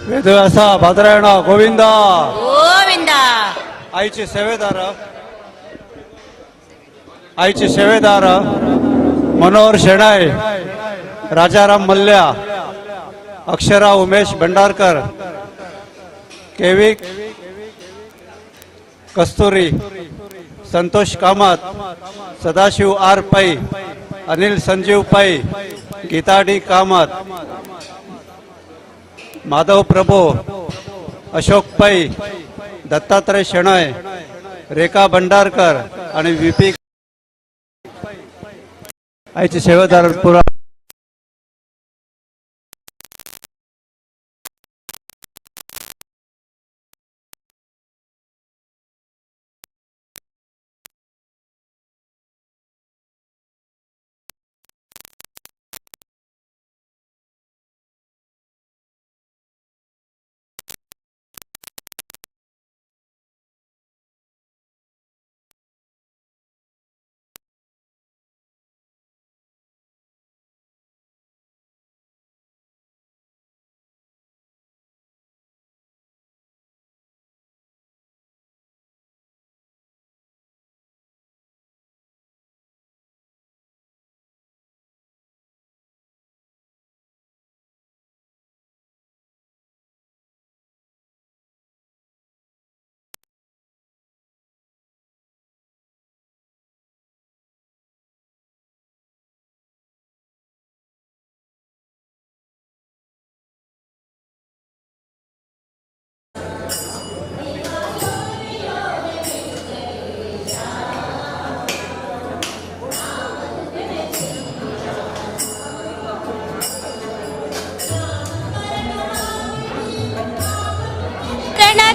Vedavyasa ಭದ್ರಾಯಣ Govinda. Govinda. आईचे सेवेदार मनोहर शेणाय, राजाराम मल्ल्या, अक्षरा उमेश भंडारकर, केवी कस्तुरी, संतोष कामत, सदाशिव आर पै, अनिल संजीव पै, गीता डी कामत, माधव प्रभू, अशोक पै, दत्तात्रय शेणय, रेखा भंडारकर आणि व्हीपी आईचे सेवेदार पुरा.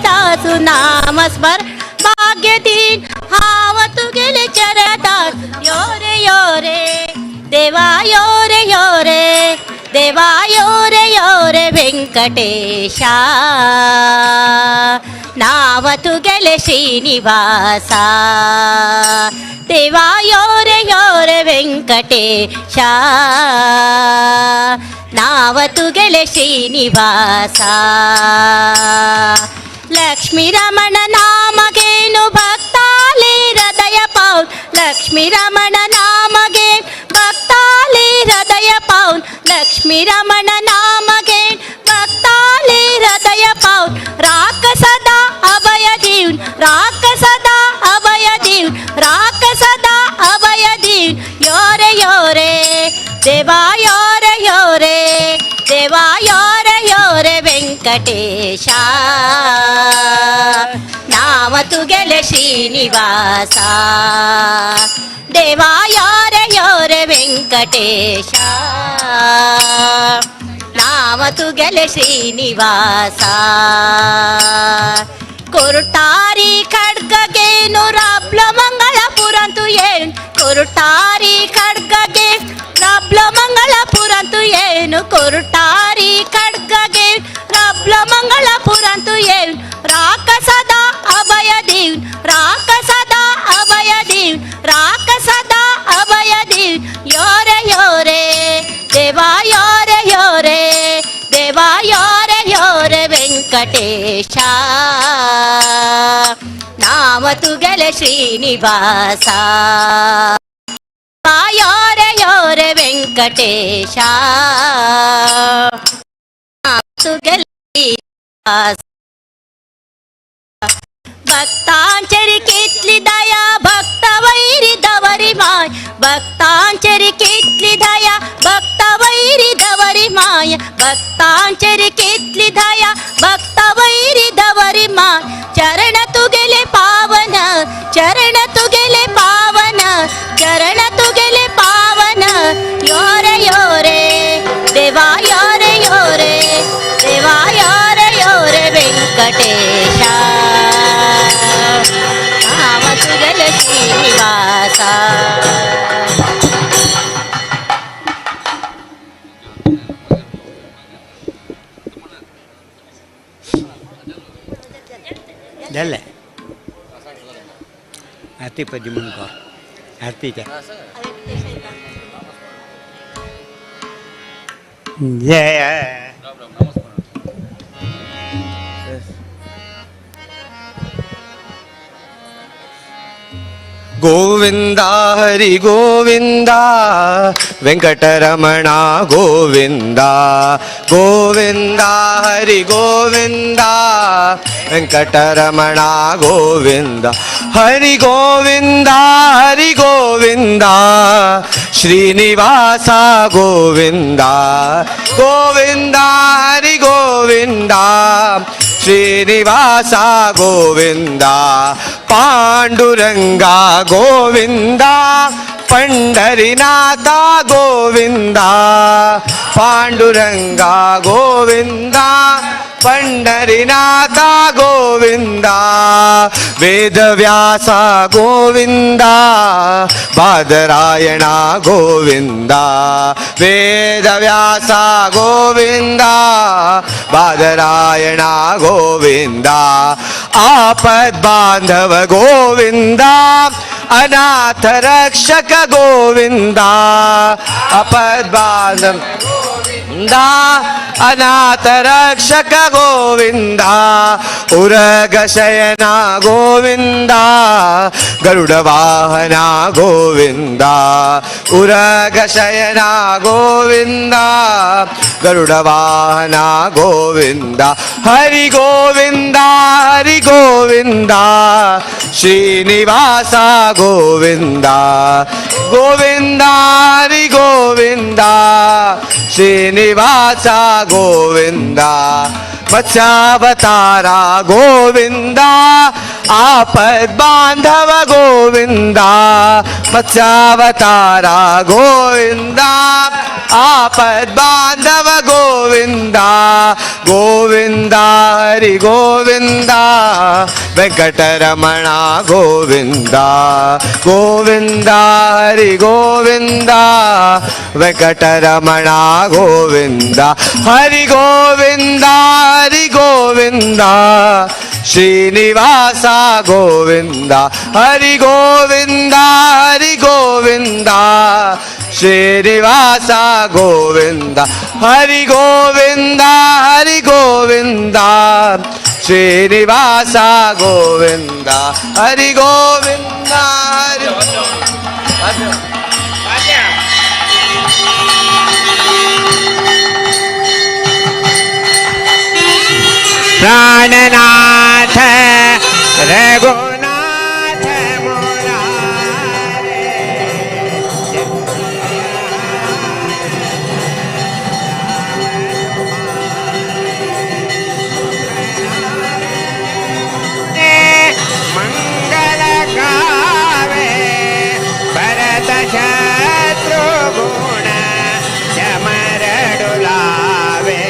दासु नाम स्मर भाग्य दिन हाव तू गेले चरतात. योरे योरे देवा योरे योरे देवा योरे योरे व्यंकटेशा. नाव तू गेले श्रीनिवासा. देवा योरे योरे व्यंकटेशा. नाव तू गेले श्रीनिवासा. लक्ष्मी रमण नाम घेनु भक्ताले हृदय पाऊन. लक्ष्मी रमण नाम घेन भक्ताले हृदय पाऊन. लक्ष्मी रमण नाम घेन भक्ताले हृदय पाऊन. राख सदा अभय देऊन. राख सदा अभय देऊन. राख सदा अभय देऊन. योरे योरे देवा योरे योरे देवा योरे योरे व्यंकटेशा. नाव तू गेले श्रीनिवासा. देवा योरे योरे व्यंकटेशा. नाव तू गेले श्रीनिवासा. कोरटारी खड्ग घेनु राबलं मंगळापुरांतू येऊन. कोरटारी खड्ग घे राबलं मंगळापुरांतू येऊन. कोरटारी खड्ग घे राबलं मंगळापुरांतू येऊन. राख सदा अभय देऊन. राख सदा अभय देऊन. राख सदा अभय देऊन. योरे योरे देवा योरे योरे देवा योरे योरे व्यंकटेशा. नाव तू गेले श्रीनिवासा. योरे योरे व्यंकटेशा. नाव तू गेले श्रीनिवासा. भक्तांचरी कितली दया भक्त वैरी दवरी माय. भक्तांचरी कितली दया भक्त वैरी दवरी माय. भक्तांचरी कितली दया भक्त वैरी दवरी माय. चरण तू गेले पावन. चरण तू गेले पावन. चरण तू गेले पावन. योरे योरे देवा योरे योरे देवा योरे योरे व्यंकटेशा. नाव तू गेले श्रीनिवासा. झालं आरती पदी म्हणून कर आरतीच्या. जय गोविंदा हरि गोविंदा वेंकटरमणा गोविंदा गोविंदा हरि गोविंदा वेंकटरमणा गोविंदा हरि गोविंदा श्रीनिवासा गोविंदा गोविंदा हरि गोविंदा श्रीनिवासा गोविंदा पांडुरंगा गोविंदा पंढरीनाथा गोविंदा पांडुरंगा गोविंदा पंढरीनाथा गोविंदा वेदव्यासा गोविंदा बादरायणा गोविंदा वेदव्यासा गोविंदा बादरायणा गोविंदा आपद बांधव गोविंदा अनाथ रक्षक गोविंदा आपद बांधव गोविंदा अनाथ रक्षक गोविंदा उरग शयना गोविंदा गरुड़ वाहना गोविंदा उरग शयना गोविंदा गरुड़ वाहना गोविंदा हरि गोविंदा श्रीनिवासा गोविंदा गोविंदा हरि गोविंदा श्रीनिवासा गोविंदा मत्स्यावतारा गोविंदा आपद बांधव गोविंदा मत्स्यावतारा गोविंदा आपद बांधव गोविंदा गोविंदा हरि गोविंदा वेंकटरमणा गोविंदा गोविंदा हरि गोविंदा वेंकटरमणा गोविंदा हरि गोविंदा श्रीनिवासा गोविंदा हरि गोविंदा श्रीनिवासा गोविंदा हरि गोविंदा श्रीनिवासा गोविंदा हरि गोविंदा प्राणनाथ रघुनाथ मुरारे मंगल गावे भरत शत्रुघ्न चमर डुलावे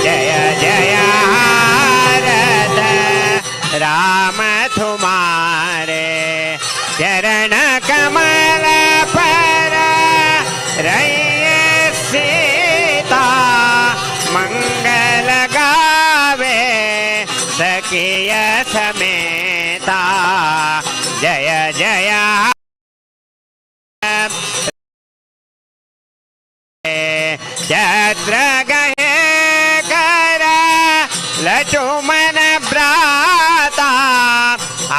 जय जय राम तुम्हारे चरण कमल पर रहिए सीता मंगल गावे सखिय समेता जय जय छत्र गहे कर लक्ष्मण भ्राता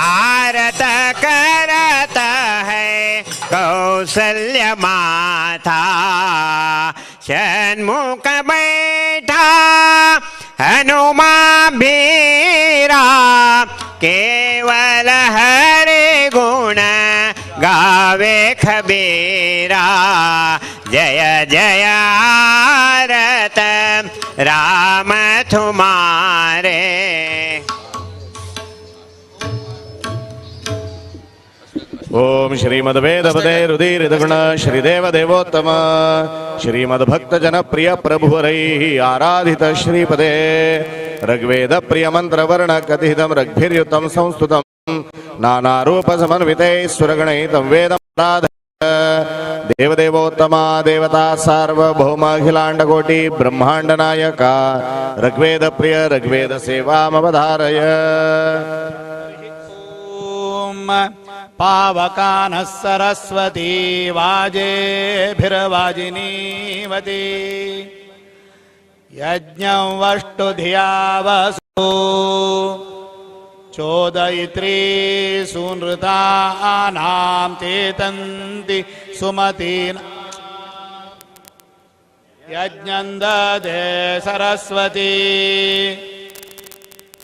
आरत करत है कौसल्य माता षण्मुख बैठा हनुमान बीरा केवल हरि गुण गावे खबीरा जय जय आरत राम तुम्हारे। ओम श्रीमद्वेदपदे रुधिरगुण श्रीदेव देवोत्तम श्रीमद्भक्त जनप्रिय प्रभुरैः आराधित श्रीपदे ऋग्वेद प्रिय मंत्र वर्ण कथितं रग्भिर्युतं संस्तुतं नाना रूप समन्विते सुरगणैतं वेदं देवदेवोत्तमा देवता सार्वभौम अखिलांड कोटि ब्रह्मांड नायका ऋग्वेद प्रिय ऋग्वेद सेवामवधारय। पावकानः सरस्वती वाजेभिर्वाजिनीवती यज्ञं वष्टुधिया वसु चोदयित्री सुनृतानां चेतन्ति सुमतीन् यज्ञन्ददे सरस्वती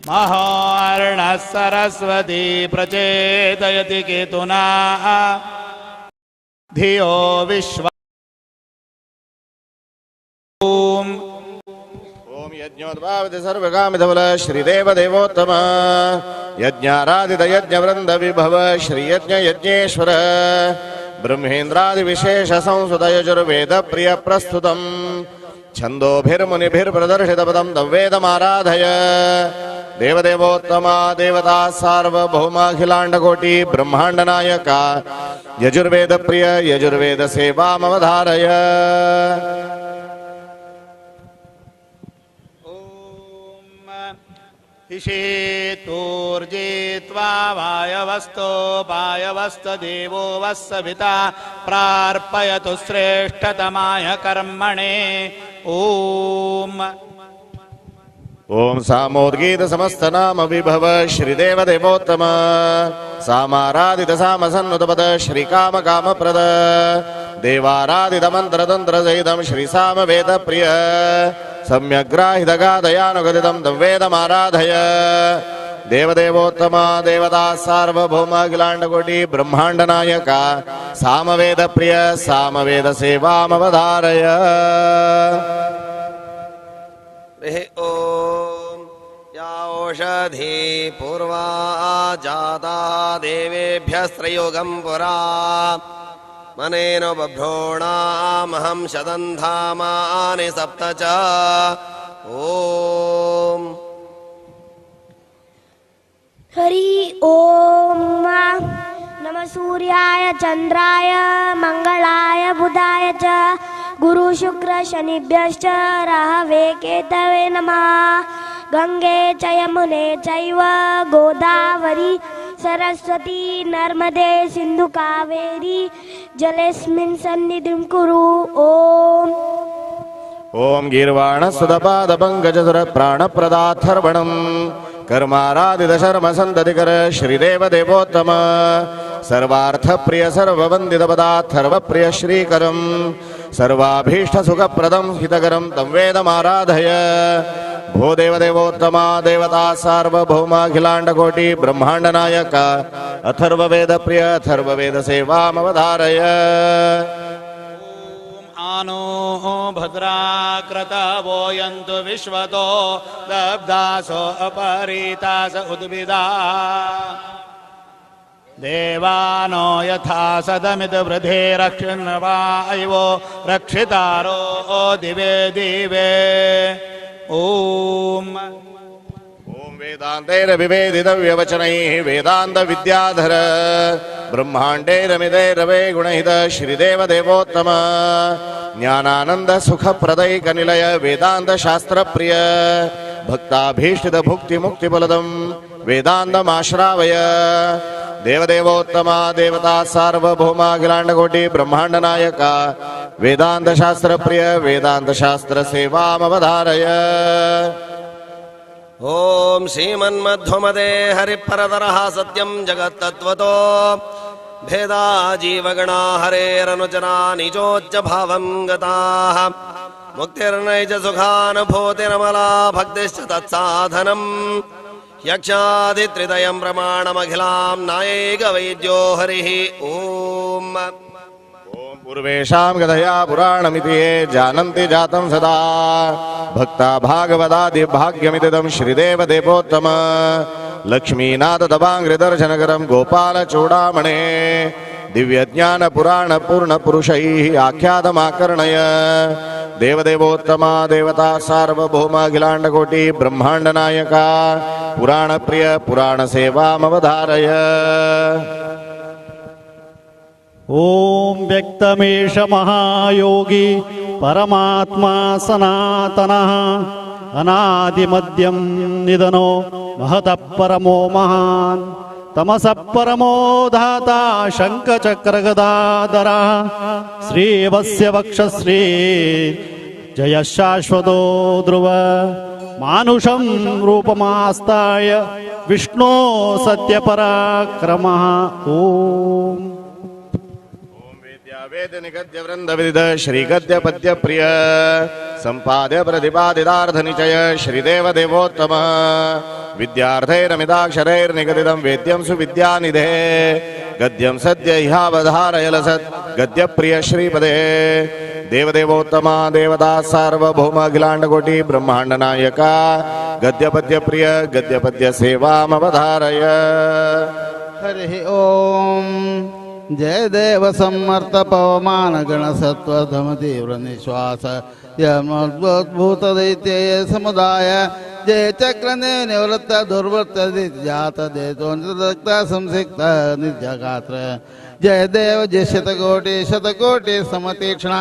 महोर्णः सरस्वती प्रचेदयति केतुना धियो विश्व ओम यज्ञोद्भावित सर्वकामितबल श्रीदेव देवोत्तम यज्ञाराधित यज्ञवृंद विभव श्री यज्ञ यज्ञेश्वर ब्रह्मेन्द्रादि विशेष संसुत यजुर्वेद प्रिय प्रस्तुतम् छंदोभिर्मुनिभिर्प्रदर्शित पदं तवेदमाराधय देवदेवोत्तमा देवता सार्वभौमाखिलांडकोटि ब्रह्मांड नायका यजुर्वेद प्रिय यजुर्वेद सेवामवधारय इषेतोर्जित्वा वायवस्तदेवो वस्सविता प्रार्पयतु श्रेष्ठतमाय कर्मणे ओम ओम सामोद्गीत समस्त नाम विभव श्रीदेव देवोत्तम सामाराधित सामसन्नुतपद श्रीकाम कामप्रद देवाराधित मंत्र तंत्र सहितं श्री साम वेद प्रिय सम्यग्राहित गादयानुगदितं तं वेदमाराधय देवदेवोत्तमा देवता सार्वभौमाखिलांडकोटि ब्रह्मांड नायका सामवेद प्रिय सामवेद सेवामवधारय ओम या ओषधि पूर्वा जाता देवेभ्यस्त्रयुगं पुरा मनेन बभ्रोणामहं शतन्धामानि सप्त च ओम हरि ओम नमः सूर्याय चंद्राय मंगलाय बुधाय च गुरु शुक्र शनिभ्यश्च राहवे केतवे नमः गंगे च यमुने चैव गोदावरी सरस्वती नर्मदे सिंधु कावेरी जलेस्मिन् सन्निधिं कुरु ओम ओम गीर्वाण सुदपाद पंकजसुर प्राणप्रदाथर्वणं कर्माराधित शर्म संततिकर श्रीदेव देवोत्तम सर्वार्थ प्रिय सर्ववंदित पदाथर्व प्रिय श्रीकरं सर्वाभीष्ट सुखप्रदं हितकरं तं वेदमाराधय भो देवदेवोत्तमा देवता सार्वभौमाखिलांडकोटि ब्रह्मांड नायका अथर्ववेद प्रिय अथर्ववेद सेवामवधारय आनो भद्राक्रतवो यन्तु विश्वतो दब्धासो अपरीतास उद्भिदा देवानो यथा सदमित वृधे रक्षन्वायवो रक्षितारो दिवे दिवे ओम वेदान्तैरविवेदितव्यवचनैः वेदान्त विद्याधर ब्रह्माण्डैरमिदैरवे गुणहित श्रीदेव देवोत्तम ज्ञानानंद सुखप्रदैकनिलय वेदांत शास्त्र प्रिय भक्ताभीष्टित भुक्ति मुक्ति फलदं वेदान्तमाश्रावय देवदेवोत्तमा देवता सार्वभौमाखिलांडकोटि ब्रह्मांड नायका वेदांत शास्त्र प्रिय वेदांत शास्त्र सेवामवधारय ओम श्रीमन्मध्वमदे हरिपरतरः सत्यं जगत्तत्त्वतो भेदा जीवगणा हरेरनुचना निजोच्च भावं गताः मुक्तिर्नैज सुखानुभूतिरमला भक्तिश्च तत्साधनम् यक्षादित्रिदयं प्रमाणमखिलां नायैकवैद्यो हरिः ओम पूर्वेशां गतया पुराणमिति ये जानन्ति जातं सदा भक्ता भागवदादि भाग्यमितिदं श्रीदेव देवोत्तम लक्ष्मीनाथ दबाङ्घ्रिदर्शनकरं गोपालचूडामणे दिव्यज्ञान पुराण पूर्ण पुरुषैः आख्यातमाकर्णय देवदेवोत्तमा देवता सार्वभौमाखिलांडकोटि ब्रह्मांड नायका पुराण प्रिय पुराण सेवामवधारय ओम व्यक्तमेष महायोगी परमात्मा सनातनः अनादिमध्यं निधनो महतः परमो महान् तमसः परमो धाता शङ्खचक्रगदाधरः श्रीवस्य वक्षश्री जय शाश्वतो ध्रुव मानुषं रूपमास्ताय विष्णो सत्यपराक्रमः ओम वेद निगद्य वृंद विदित श्री गद्य पद्य प्रिय संपाद्य प्रतिपादितार्थ निचय श्रीदेव देवोत्तम विद्यार्थैरमिदाक्षरैर्निगदितं वेद्यं सुविद्यानिधे गद्यं सद्य इहावधारयलसत् गद्य प्रिय श्रीपदे देवदेवोत्तमा देवता सार्वभौम अखिलांडकोटि ब्रह्मांड नायका गद्य पद्य प्रिय गद्य पद्य सेवामवधारय। हरि ओम जय देव सम्मर्त पवमान गण सत्वधम तीव्र निश्वास यमद्भूत दैत्य समुदाय जय चक्र निवृत्त दुर्वृत्त जात देतो निर्दक्त संसिक्त निर्जगात्र जय देव जय शतकोटि समतीक्ष्ण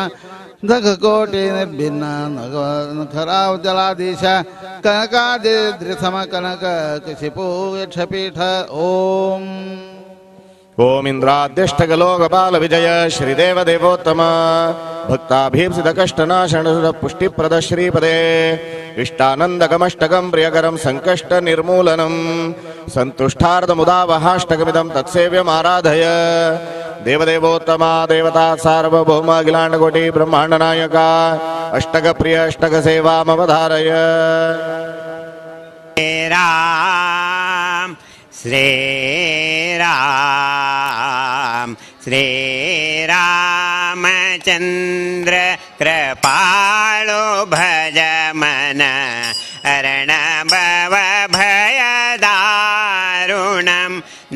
नखकोटि निर्भिन्न खराव जलाधीश कनकाद्रिसम कनक कशिपु यक्षपीठ ओम ओम इंद्राद्यष्टगलोकपाल विजय श्रीदेव देवोत्तम भक्ताभीप्सित कष्टनाशन पुष्टिप्रद श्रीपदे इष्टानंदकमष्टकं प्रियकरं संकष्ट निर्मूलनं संतुष्टार्धमुदावहाष्टकमिदं तत्सेव्यमाराधय देवदेवोत्तमा देवता सार्वभौम अखिलांडकोटि ब्रह्मांड नायका अष्टक प्रिय अष्टक सेवामवधारय। राम श्री राम श्री रामचंद्र कृपाळु भज मन अर्णव भयदारुणं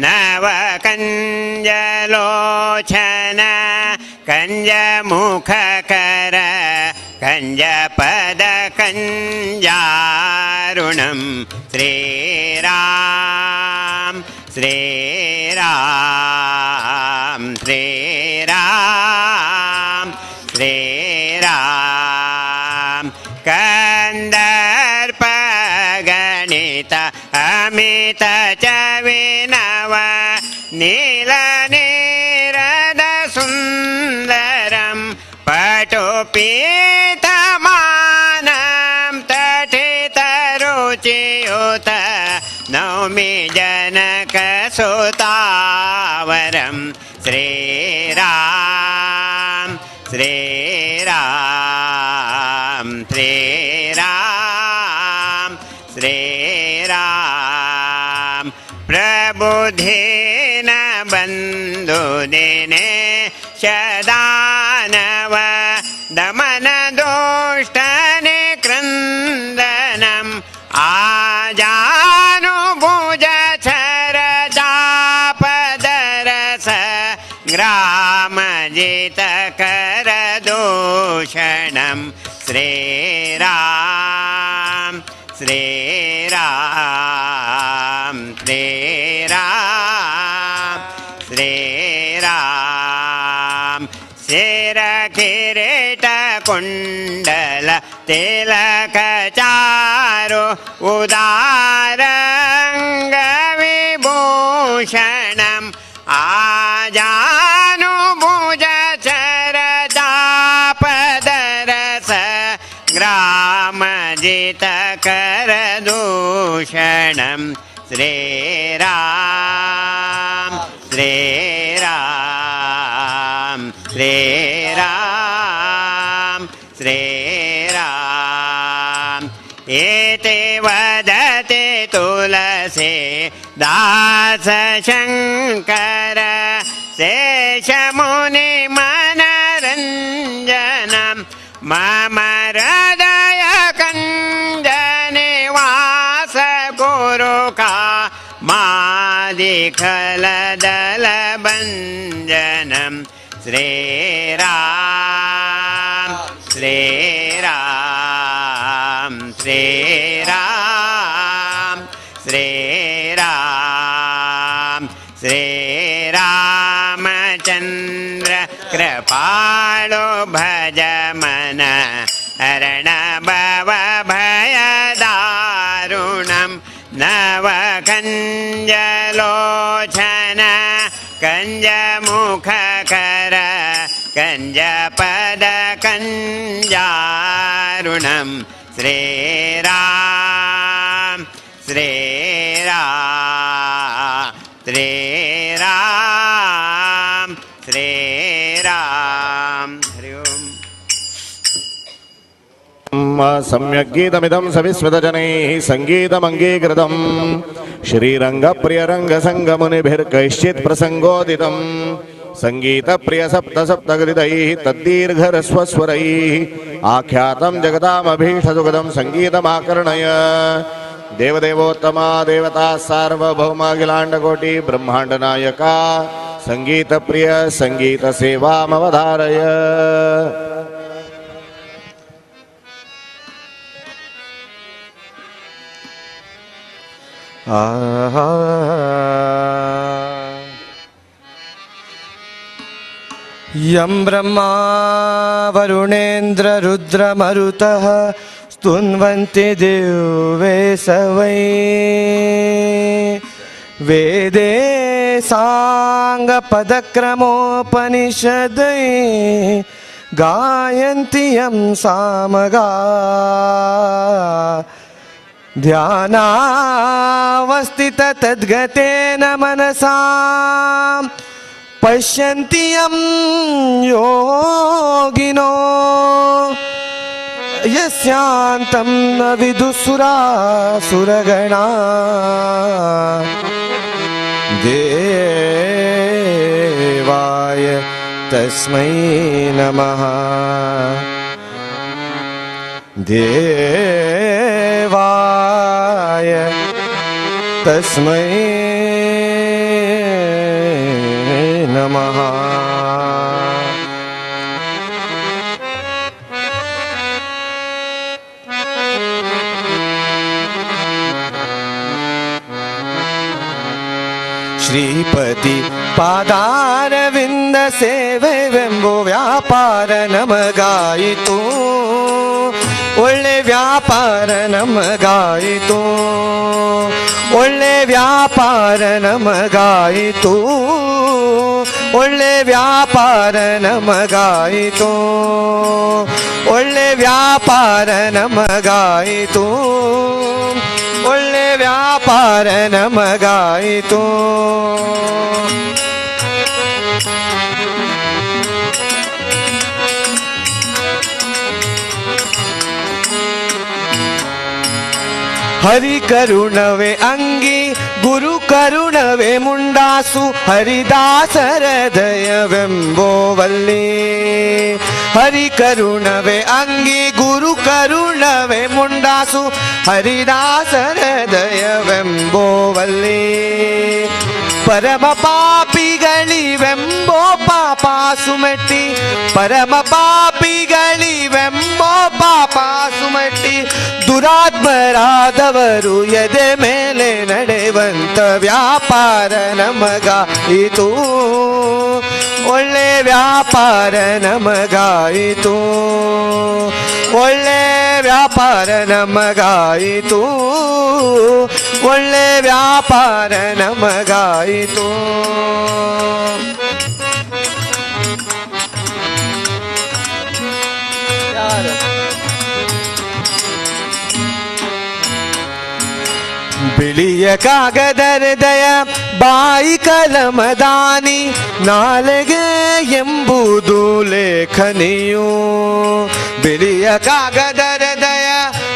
नवकञ्जलोचन कञ्जमुखकर कञ्जपदकञ्जारुणं श्रीराम श्रीराम श्रीराम श्रीराम कंदर्पगणित अमित च विनव नीलनीरद सुन्दरं पटुपीतमानं तटितरुचियुत नौमि जनकसुतावरं श्रीराम श्रीराम श्रीराम श्रीराम प्रबुधेन बन्धुदिने शदानव दमन दोष्टनिक्रन्दनम् आजानुभुज छरजापदरस ग्रामजितकरदूषणं श्रीराम श्रीराम श्रीराम श्रीराम शिरकिरीटकुण्डल तिलकचारु उदारङ्गविभूषणम् आजानुभुज चरजापदरस ग्रामजितकरदूषणं श्रीराम श्रीराम श्रीराम श्रीराम एते वदते तुलसी दास शङ्कर शेषमुनिमनरञ्जनं मम हृदय कञ्जनिवास गुरुका मादिखलदलभञ्जनं श्रीराम श्रीराम श्रीराम श्रीराम श्रीरामचन्द्र कृपाळु भज मन अर्णव भयदारुणं नवकञ्जलोचन कञ्जमुखकर ಶ್ರೀರಾಮ್ ಶ್ರೀರಾಮ್ ಶ್ರೀರಾಮ್. ಹರಿ ಓಂ. सम्यग्गीतमिदं सविस्मृतजनैः सङ्गीतमङ्गीकृतं श्रीरङ्गप्रियरङ्गसङ्गमुनिभिर्कैश्चित् प्रसङ्गोदितं सङ्गीतप्रियसप्तसप्तकृतैः तद्दीर्घरस्वस्वरैः आख्यातं जगतामभीष्टसुखदं सङ्गीतमाकर्णय देवदेवोत्तमा देवता सार्वभौमाखिलाण्डकोटि ब्रह्माण्डनायका सङ्गीतप्रिय सङ्गीतसेवामवधारय. यं ब्रह्मा वरुणेन्द्र रुद्रमरुतः स्तुन्वन्ति दिव्ये सवै वेदे साङ्गपदक्रमोपनिषदै गायन्ति यं सामगा ध्यानावस्थित तद्गतेन मनसा पश्यन्ति यं योगिनो यस्यान्तं न विदुसुरासुरगणा देवाय तस्मै नमः. देवाय तस्मै नमः. ಶ್ರೀಪತಿ ಪಾದಾರವಿಂದ ಸೇವೆವೆಂಬೋ ವ್ಯಾಪಾರ ನಮಗಾಯಿತು, ಒಳ್ಳೆ ವ್ಯಾಪಾರ ನಮಗಾಯಿತು, ಒಳ್ಳೆ ವ್ಯಾಪಾರ ನಮಗಾಯಿತು, ಒಳ್ಳೆ ವ್ಯಾಪಾರ ನಮಗಾಯಿತು, ಒಳ್ಳೆ ವ್ಯಾಪಾರ ನಮಗಾಯಿತು, ಒಳ್ಳೆ ವ್ಯಾಪಾರ ನಮಗಾಯಿತು. ಹರಿ ಕರುಣವೇ ಅಂಗಿ ಗುರು ಕರುಣವೇ ಮುಂಡಾಸು ಹರಿದಾಸರ ದಯವೆಂಬೋವಲ್ಲಿ. ಹರಿ ಕರುಣವೇ ಅಂಗಿ ಗುರು ಕರುಣವೇ ಮುಂಡಾಸು ಹರಿದಾಸರ ದಯವೆಂಬೋವಲ್ಲಿ. ಪರಮ ಪಾಪಿಗಳಿವೆಂಬೋ ಪಾಪಾಸು ಮೆಟ್ಟಿ, ಪರಮ ಪಾಪಿಗಳಿವೆಂಬೋ ಪಾಪಾಸು ಮೆಟ್ಟಿ, ದುರಾತ್ಮರಾದವರು ಎದೆ ಮೇಲೆ ನಡೆವಂತ ವ್ಯಾಪಾರ ನಮಗಾಯಿತು, ಒಳ್ಳೆ ವ್ಯಾಪಾರ ನಮಗಾಯಿತು, ಒಳ್ಳೆ ವ್ಯಾಪಾರ ನಮಗಾಯಿತು, ಒಳ್ಳೆ ವ್ಯಾಪಾರ ನಮಗಾಯಿತು. ಬಿಳಿಯ ಕಾಗದ ಹೃದಯ ಬಾಯಿ ಕಲಮದಾನಿ, ನಾಲೆಗೆ ಎಂಬುದು ಲೇಖನಿಯು. ಬಿಳಿಯ ಕಾಗದ ಹೃದಯ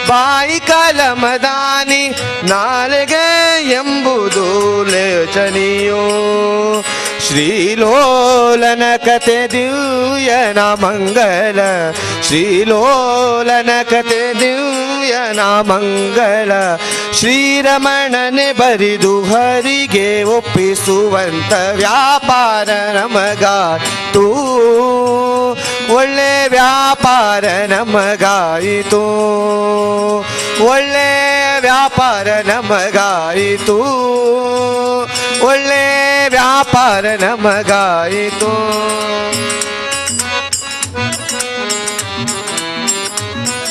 ಬಾಯಿ ಕಲಮದಾನಿ, ನಾಲೆಗೆ ಎಂಬುದು ಲೇಖನಿಯು. ಶ್ರೀಲೋಲನ ಕತೆ ದಿವ್ಯನ ಮಂಗಲ, ಶ್ರೀಲೋಲನ ಕತೆ ದಿವ್ಯನ ಮಂಗಲ, ಶ್ರೀರಮಣನೆ ಬರಿದು ಹರಿಗೆ ಒಪ್ಪಿಸುವಂತ ವ್ಯಾಪಾರ ನಮಗಾಯಿತು, ಒಳ್ಳೆ ವ್ಯಾಪಾರ ನಮಗಾಯಿತು, ಒಳ್ಳೆ ವ್ಯಾಪಾರ ನಮಗಾಯಿತು, ಒಳ್ಳೆ ವ್ಯಾಪಾರ ನಮಗಾಯಿತು.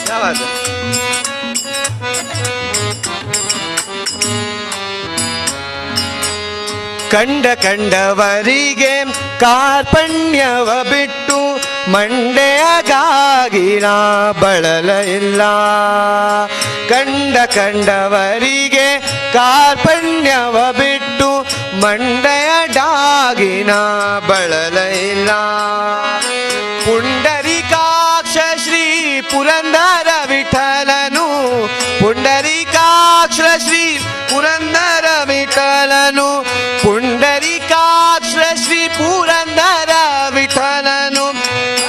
ಯಾವಾಗ ಕಂಡವರಿಗೆ ಕಾರ್ಪಣ್ಯವ ಬಿಟ್ಟು ಮಂಡೆಯಗಾಗಿ ನಾ ಬಳಲ ಇಲ್ಲ. ಕಂಡವರಿಗೆ ಕಾರ್ಪಣ್ಯವ ಬಿಟ್ಟು ಮಂಡೆಯಡಾಗಿ ನಾ ಬಳಲ ಇಲ್ಲ. ಪುಂಡರಿಕಾಕ್ಷ ಶ್ರೀ ಪುರಂದರ ವಿಠಲನು, ಪುಂಡರಿಕಾಕ್ಷ ಶ್ರೀ ಪುರಂದರ ವಿಠಲನು, ಪುಂಡರಿಕಾಕ್ಷ ಶ್ರೀ ಪುರಂದರ ವಿಠಲನು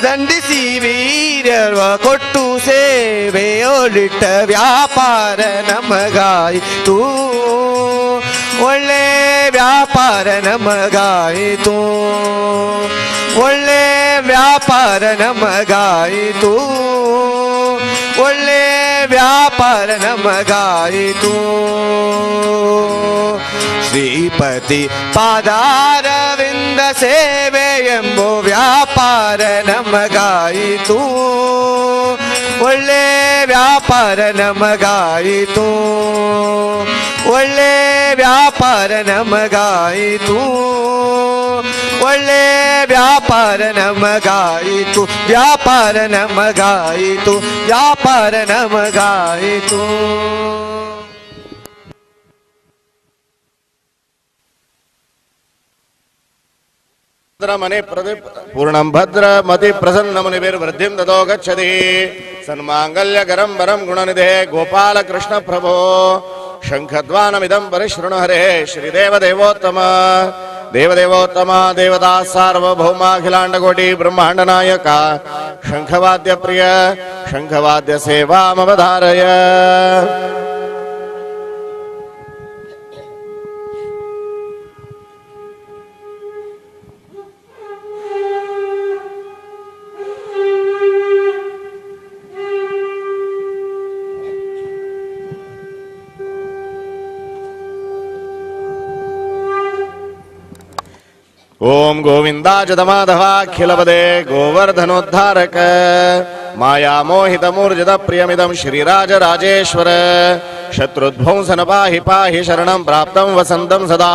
ದಂಡಿಸಿ ವೀರ್ಯರ್ವ ಕೊಟ್ಟು ಸೇವೆಯೋಲಿಟ್ಟ ವ್ಯಾಪಾರ ನಮಗಾಯಿತು. ಒಳ್ಳೆ ವ್ಯಾಪಾರ ನಮಗಾಯಿತು, ಒಳ್ಳೆ ವ್ಯಾಪಾರ ನಮಗಾಯಿತು, ಒಳ್ಳೆ ವ್ಯಾಪಾರ ನಮಗಾಯಿತು. ಶ್ರೀಪತಿ ಪಾದಾರವಿಂದ ಸೇವೆ ಎಂಬೋ ವ್ಯಾಪಾರ ನಮಗಾಯಿತು. ಒಳ್ಳೆ ವ್ಯಾಪಾರ ನಮಗಾಯಿತು, ಒಳ್ಳೆ ವ್ಯಾಪಾರ ನಮಗಾಯಿತು, ಒಳ್ಳೆ ವ್ಯಾಪಾರ ನಮಗಾಯಿತು, ವ್ಯಾಪಾರ ನಮಗಾಯಿತು, ವ್ಯಾಪಾರ ನಮಗಾಯಿತು. ಮನೆ ಪೂರ್ಣಂ ಭದ್ರ ಮತಿ ಪ್ರಸನ್ನ ಮುನಿರ್ವೃದ್ಧಿಂ ದದೋ ಗಚ್ಚತಿ. ಸನ್ಮಾಂಗಲ್ಯ ಗರಂ ವರಂ ಗುಣನಿಧೆ ಗೋಪಾಲ ಕೃಷ್ಣ ಪ್ರಭೋ. ಶಂಖಧ್ವಾನಮಿದಂ ಪರಿಶೃಣು ಹರೇ ಶ್ರೀದೇವ ದೇವೋತ್ತಮ. ದೇವದೇವೋತ್ತಮ ದೇವತಾ ಸಾರ್ವಭೌಮಾಖಿಲಾಂಡಕೋಟಿ ಬ್ರಹ್ಮಾಂಡ ನಾಯಕ. ಶಂಖವಾದ್ಯ ಪ್ರಿಯ ಶಂಖವಾದ್ಯ ಸೇವಾಮವಧಾರಯ. ಓಂ ಗೋವಿಂದಾಜ ಮಾಧವಾಖಿಲವದೇ ಗೋವರ್ಧನೋದ್ಧಾರಕ. ಮಾಯಾಮೋಹಿತ ಮೂರ್ಜಿತ ಪ್ರಿಯಮಿದಂ ಶ್ರೀರಾಜರಾಜೇಶ್ವರ. ಶತ್ರುಧ್ವಂಸನ ಪಾಹಿ ಪಾಹಿ ಶರಣಂ ಪ್ರಾಪ್ತಂ ವಸಂತಂ ಸದಾ.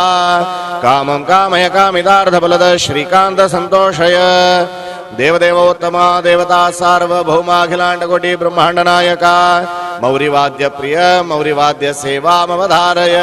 ಕಾಮಂ ಕಾಮಯ ಕಾಮಿದಾರ್ಧಬಲದ ಶ್ರೀಕಾಂತ ಸಂತೋಷಯ. ದೇವದೇವೋತ್ತಮ ದೇವತಾ ಸಾರ್ವಭೌಮಾಖಿಲಾಂಡಕೋಟಿ ಬ್ರಹ್ಮಾಂಡ ನಾಯಕ. ಮೌರಿವಾದ್ಯ ಪ್ರಿಯ ಮೌರಿವಾದ್ಯ ಸೇವಾಮವಧಾರಯ.